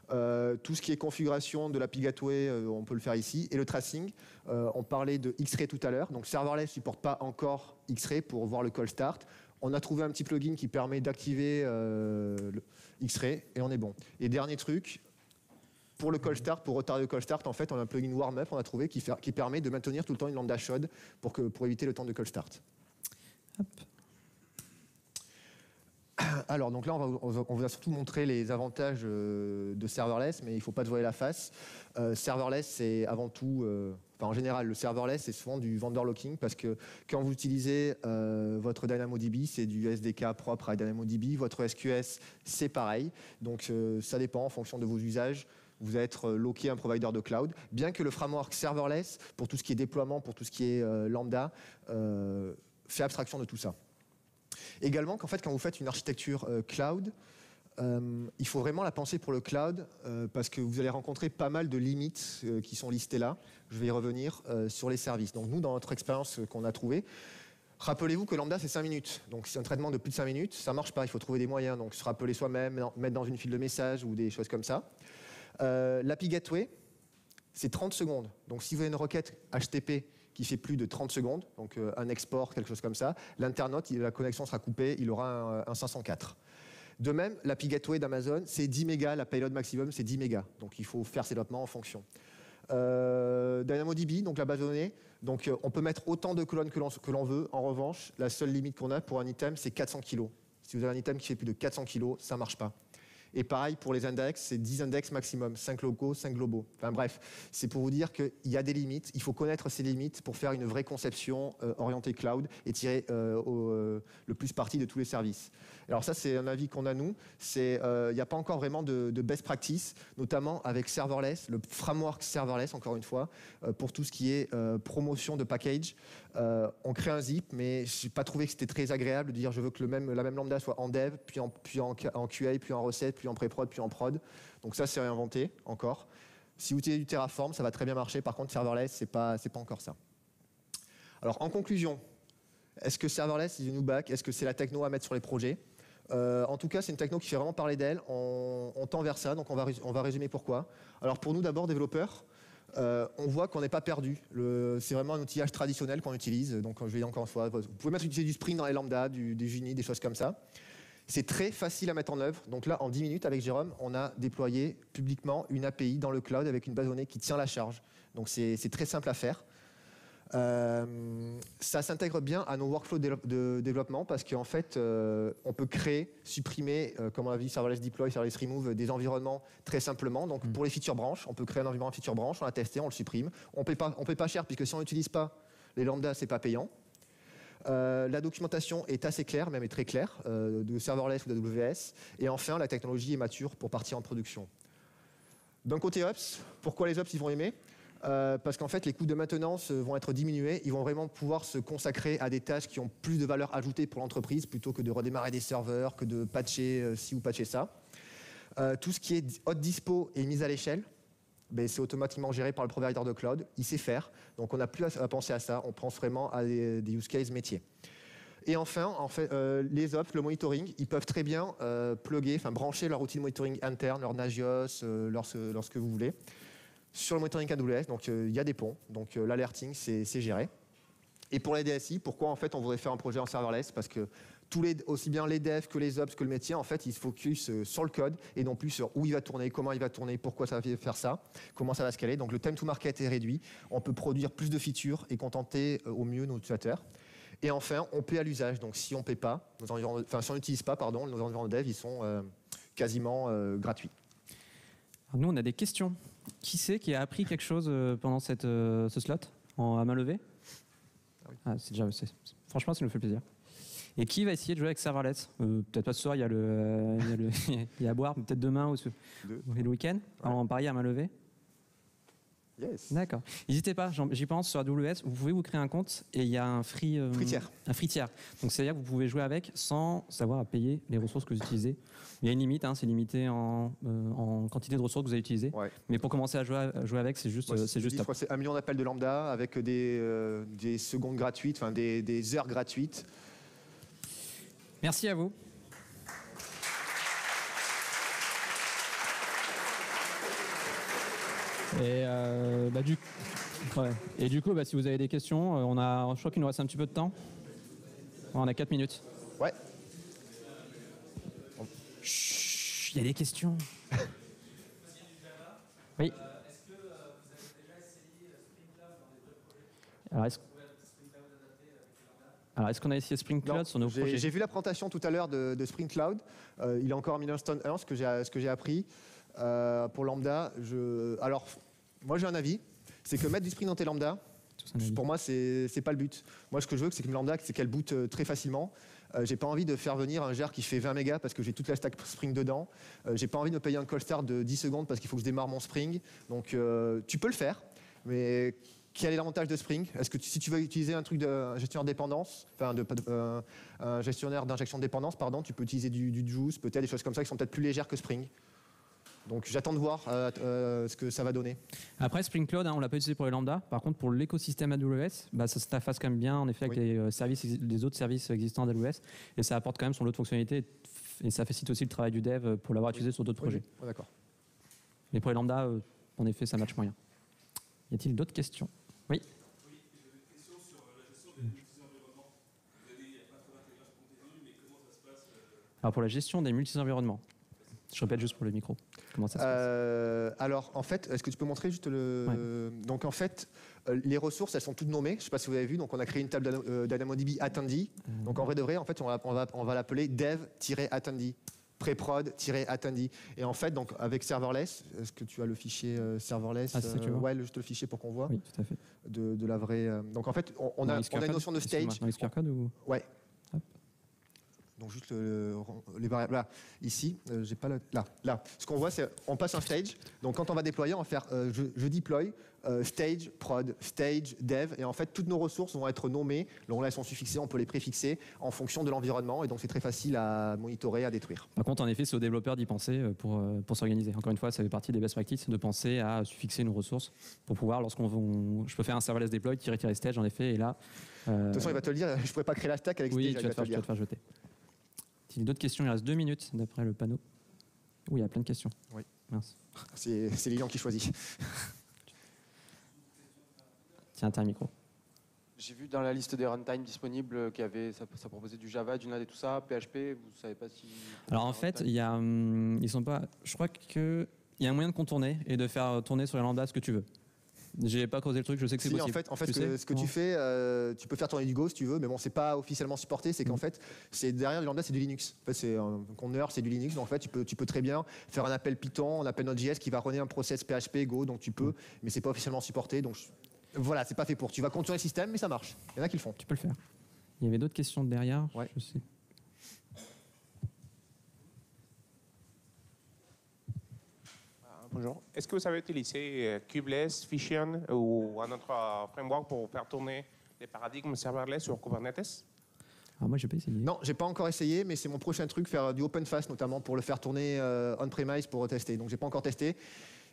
Tout ce qui est configuration de l'API gateway, on peut le faire ici. Et le tracing, on parlait de X-Ray tout à l'heure. Donc Serverless ne supporte pas encore X-Ray pour voir le call start. On a trouvé un petit plugin qui permet d'activer le X-Ray et on est bon. Et dernier truc, pour le call start, pour retarder le call start, en fait, on a un plugin warm-up, on a trouvé, qui permet de maintenir tout le temps une lambda chaude pour éviter le temps de call start. Hop. Alors, donc là, on vous a surtout montré les avantages de serverless, mais il ne faut pas se voiler la face. Serverless, c'est avant tout, en général, le serverless, c'est souvent du vendor locking, parce que quand vous utilisez votre DynamoDB, c'est du SDK propre à DynamoDB. Votre SQS, c'est pareil. Donc, ça dépend en fonction de vos usages. Vous allez être locké un provider de cloud. Bien que le framework serverless, pour tout ce qui est déploiement, pour tout ce qui est lambda, fait abstraction de tout ça. Également, qu'en fait, quand vous faites une architecture cloud, il faut vraiment la penser pour le cloud parce que vous allez rencontrer pas mal de limites qui sont listées là. Je vais y revenir sur les services. Donc nous, dans notre expérience qu'on a trouvée, rappelez-vous que lambda, c'est 5 minutes. Donc si un traitement de plus de 5 minutes, ça ne marche pas. Il faut trouver des moyens. Donc se rappeler soi-même, mettre dans une file de messages ou des choses comme ça. L'API Gateway, c'est 30 secondes. Donc si vous avez une requête HTTP qui fait plus de 30 secondes, donc un export, quelque chose comme ça, l'internaute, la connexion sera coupée, il aura un 504. De même, l'API Gateway d'Amazon, c'est 10 mégas, la payload maximum, c'est 10 mégas. Donc il faut faire ses développements en fonction. DynamoDB, donc la base de données, donc on peut mettre autant de colonnes que l'on veut. En revanche, la seule limite qu'on a pour un item, c'est 400 kg. Si vous avez un item qui fait plus de 400 kg, ça ne marche pas. Et pareil pour les index, c'est 10 index maximum, 5 locaux, 5 globaux. Enfin bref, c'est pour vous dire qu'il y a des limites, il faut connaître ces limites pour faire une vraie conception orientée cloud et tirer le plus parti de tous les services. Alors ça, c'est un avis qu'on a nous, il n'y a pas encore vraiment de best practice, notamment avec serverless, le framework serverless, encore une fois, pour tout ce qui est promotion de package. On crée un zip, mais je n'ai pas trouvé que c'était très agréable de dire je veux que la même lambda soit en dev, puis en QA, puis en recette, puis en pré-prod, puis en prod. Donc ça, c'est réinventé encore. Si vous utilisez du Terraform, ça va très bien marcher. Par contre, serverless, c'est pas encore ça. Alors, en conclusion, est-ce que serverless is the new back? Est-ce que c'est la techno à mettre sur les projets? En tout cas, c'est une techno qui fait vraiment parler d'elle. On tend vers ça, donc on va résumer pourquoi. Alors, pour nous, d'abord, développeurs, on voit qu'on n'est pas perdu. C'est vraiment un outillage traditionnel qu'on utilise. Donc, je vais dire encore une fois, vous pouvez utiliser du Spring dans les lambda, du Juni, des choses comme ça. C'est très facile à mettre en œuvre. Donc là, en 10 minutes, avec Jérôme, on a déployé publiquement une API dans le cloud avec une base de données qui tient la charge. Donc c'est très simple à faire. Ça s'intègre bien à nos workflows de développement parce qu'en fait, on peut créer, supprimer, comme on a vu, serverless deploy, serverless remove, des environnements très simplement. Donc pour les feature branches, on peut créer un environnement feature branch, on l'a testé, on le supprime. On paie pas cher puisque si on n'utilise pas les lambdas, c'est pas payant. La documentation est assez claire, même est très claire, de serverless ou d'AWS. Et enfin, la technologie est mature pour partir en production. D'un côté Ops, pourquoi les Ops ils vont aimer? Parce qu'en fait, les coûts de maintenance vont être diminués. Ils vont vraiment pouvoir se consacrer à des tâches qui ont plus de valeur ajoutée pour l'entreprise, plutôt que de redémarrer des serveurs, que de patcher ci ou patcher ça. Tout ce qui est hot dispo et mise à l'échelle, ben, c'est automatiquement géré par le provider de cloud. Il sait faire. Donc, on n'a plus à penser à ça. On pense vraiment à des use cases métiers. Et enfin, les ops, le monitoring, ils peuvent très bien brancher leur outil de monitoring interne, leur Nagios, lorsque vous voulez, sur le monitoring AWS. Donc, il y a des ponts. Donc, l'alerting, c'est géré. Et pour les DSI, pourquoi en fait on voudrait faire un projet en serverless? Parce que aussi bien les devs que les ops que le métier, en fait, ils se focus sur le code et non plus sur où il va tourner, comment il va tourner, pourquoi ça va faire ça, comment ça va scaler. Donc, le time to market est réduit. On peut produire plus de features et contenter au mieux nos utilisateurs. Et enfin, on paie à l'usage. Donc, si on paie pas, si on n'utilise pas, nos environnements de dev, ils sont quasiment gratuits.
Alors nous, on a des questions. Qui c'est qui a appris quelque chose pendant ce slot à main levée? Franchement, ça nous fait plaisir. Et qui va essayer de jouer avec serverless? Peut-être pas ce soir, il y a à boire, peut-être demain ou le week-end, en pari à main levée.
Yes.
D'accord. N'hésitez pas, j'y pense, sur AWS, vous pouvez vous créer un compte et il y a un free tier. Donc c'est-à-dire que vous pouvez jouer avec sans savoir à payer les ressources que vous utilisez. Il y a une limite, c'est limité en quantité de ressources que vous allez utiliser. Ouais. Mais pour commencer à jouer avec, c'est juste top.
Je crois que c'est 1 million d'appels de lambda avec des secondes gratuites, des heures gratuites.
Merci à vous. Et du coup, si vous avez des questions, je crois qu'il nous reste un petit peu de temps. On a 4 minutes.
Ouais.
Chut, il y a des questions. Oui. Est-ce que vous avez déjà essayé Spring Cloud dans des vrais projets? Alors, est-ce qu'on a essayé Spring Cloud sur nos projets?
J'ai vu la présentation tout à l'heure de Spring Cloud. Il est encore en milestone 1, ce que j'ai appris. Pour Lambda, alors, moi j'ai un avis, c'est que mettre du Spring dans tes Lambda, pour moi, c'est pas le but. Moi, ce que je veux, c'est que Lambda, c'est qu'elle boot très facilement. J'ai pas envie de faire venir un GR qui fait 20 mégas parce que j'ai toute la stack Spring dedans. J'ai pas envie de me payer un call start de 10 secondes parce qu'il faut que je démarre mon Spring. Donc, tu peux le faire, mais quel est l'avantage de Spring? Est-ce que si tu veux utiliser un truc de gestionnaire de dépendance, un gestionnaire d'injection de dépendance, tu peux utiliser du Juice, peut-être des choses comme ça qui sont peut-être plus légères que Spring. Donc j'attends de voir ce que ça va donner.
Après Spring Cloud, on l'a pas utilisé pour les lambda. Par contre, pour l'écosystème AWS, ça s'interface quand même bien en effet avec les autres services existants d'AWS et ça apporte quand même son lot de fonctionnalités et ça facilite aussi le travail du dev pour l'avoir utilisé sur d'autres projets.
Oui, d'accord.
Mais pour les lambda, en effet, ça match moyen. Y a-t-il d'autres questions? Oui.
Oui, une question sur la gestion des multi-environnements. Vous avez dit qu'il n'y a pas trop d'intégration continue, mais comment ça se passe
Alors pour la gestion des multi-environnements, je répète juste pour le micro. Comment ça se passe?
Alors, en fait, est-ce que tu peux montrer juste le... Ouais. Donc, en fait, les ressources, elles sont toutes nommées. Je ne sais pas si vous avez vu. Donc, on a créé une table DynamoDB attendee. Donc, en vrai de vrai, en fait, on va l'appeler dev-attendee. Pré-prod-attendee. Et en fait, donc, avec serverless, est-ce que tu as le fichier serverless? Ouais, juste le fichier pour qu'on voit.
Oui, tout à fait.
De la vraie... Donc, en fait, on a une notion de stage.
Dans XQR Code ou...
Ouais. Donc juste les variables là, ici, j'ai pas là. Ce qu'on voit, c'est on passe un stage. Donc quand on va déployer, on va faire je deploy stage prod, stage dev, et en fait toutes nos ressources vont être nommées. Donc là, elles sont suffixées, on peut les préfixer en fonction de l'environnement, et donc c'est très facile à monitorer, à détruire.
Par contre, en effet, c'est aux développeurs d'y penser pour s'organiser. Encore une fois, ça fait partie des best practices de penser à suffixer nos ressources pour pouvoir, je peux faire un serverless deploy, tirer stage en effet, et là.
De toute façon, il va te le dire. Je pourrais pas créer la stack avec stage.
Oui, tu vas te faire jeter. S'il y a d'autres questions, il reste 2 minutes d'après le panneau. Oui, il y a plein de questions.
Oui.
Mince.
C'est Lilian qui choisit.
Tiens, t'as un micro.
J'ai vu dans la liste des runtime disponibles qu'il y avait, ça proposait du Java, du Node et tout ça, PHP. Vous savez pas si.
Alors en fait, ils sont pas. Je crois qu'il y a un moyen de contourner et de faire tourner sur les lambda ce que tu veux. J'ai pas creusé le truc, je sais que c'est possible.
En fait, ce que tu fais, tu peux faire tourner du Go si tu veux, mais bon, c'est pas officiellement supporté. C'est qu'en fait, derrière le lambda, c'est du Linux. En fait, c'est un conteneur, c'est du Linux. Donc en fait, tu peux très bien faire un appel Python, un appel Node.js qui va runner un process PHP Go, donc tu peux, mais c'est pas officiellement supporté. Donc voilà, c'est pas fait pour. Tu vas contourner le système, mais ça marche. Il y en a qui le font.
Tu peux le faire. Il y avait d'autres questions derrière.
Ouais.
Je sais.
Bonjour. Est-ce que vous avez utilisé Kubeless, Fission ou un autre framework pour faire tourner les paradigmes serverless sur Kubernetes?
Alors moi, j'ai pas essayé.
Non, j'ai pas encore essayé, mais c'est mon prochain truc, faire du OpenFast notamment pour le faire tourner on-premise pour tester. Donc j'ai pas encore testé.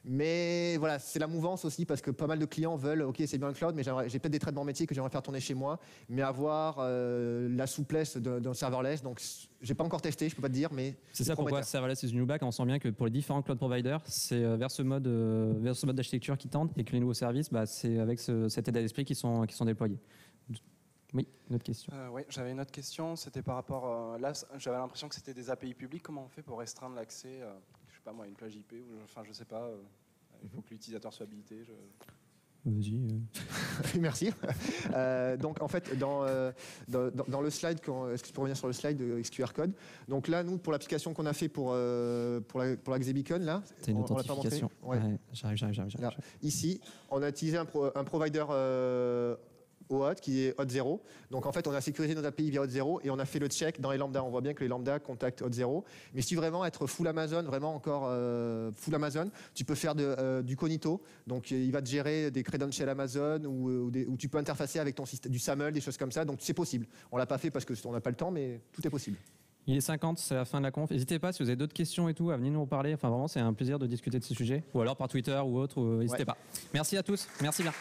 Mais voilà, c'est la mouvance aussi parce que pas mal de clients veulent, ok, c'est bien le cloud, mais j'ai peut-être des traitements métiers que j'aimerais faire tourner chez moi, mais avoir la souplesse d'un serverless. Donc j'ai pas encore testé, je peux pas te dire, mais
C'est ça pourquoi serverless is the new back. On sent bien que pour les différents cloud providers, c'est vers ce mode d'architecture qui tendent et que les nouveaux services, c'est avec cet état d'esprit qui sont déployés. Oui, une autre question.
Oui, j'avais une autre question. C'était par rapport. Là, j'avais l'impression que c'était des API publics. Comment on fait pour restreindre l'accès, je sais pas moi, à une plage IP ou, enfin, je sais pas. Il faut que l'utilisateur soit habilité.
Vas-y.
Merci. Donc en fait, dans le slide, est-ce que tu peux revenir sur le slide de XQR Code? Donc là, nous, pour l'application qu'on a fait pour la Xebeacon, là,
c'est une
on l'a pas montré.
authentification.
Ouais.
J'arrive.
Là, ici, on a utilisé un provider OAuth qui est Auth0. Donc en fait, on a sécurisé nos API via Auth0 et on a fait le check dans les lambda. On voit bien que les lambda contactent Auth0. Mais si vraiment être full Amazon, vraiment encore full Amazon, tu peux faire du cognito. Donc il va te gérer des credentials Amazon ou tu peux interfacer avec ton système, du SAML, des choses comme ça. Donc c'est possible. On l'a pas fait parce qu'on n'a pas le temps, mais tout est possible.
Il est 50, c'est la fin de la conf. N'hésitez pas, si vous avez d'autres questions et tout, à venir nous reparler. Enfin, vraiment, c'est un plaisir de discuter de ce sujet. Ou alors par Twitter ou autre, n'hésitez pas. Merci à tous. Merci bien.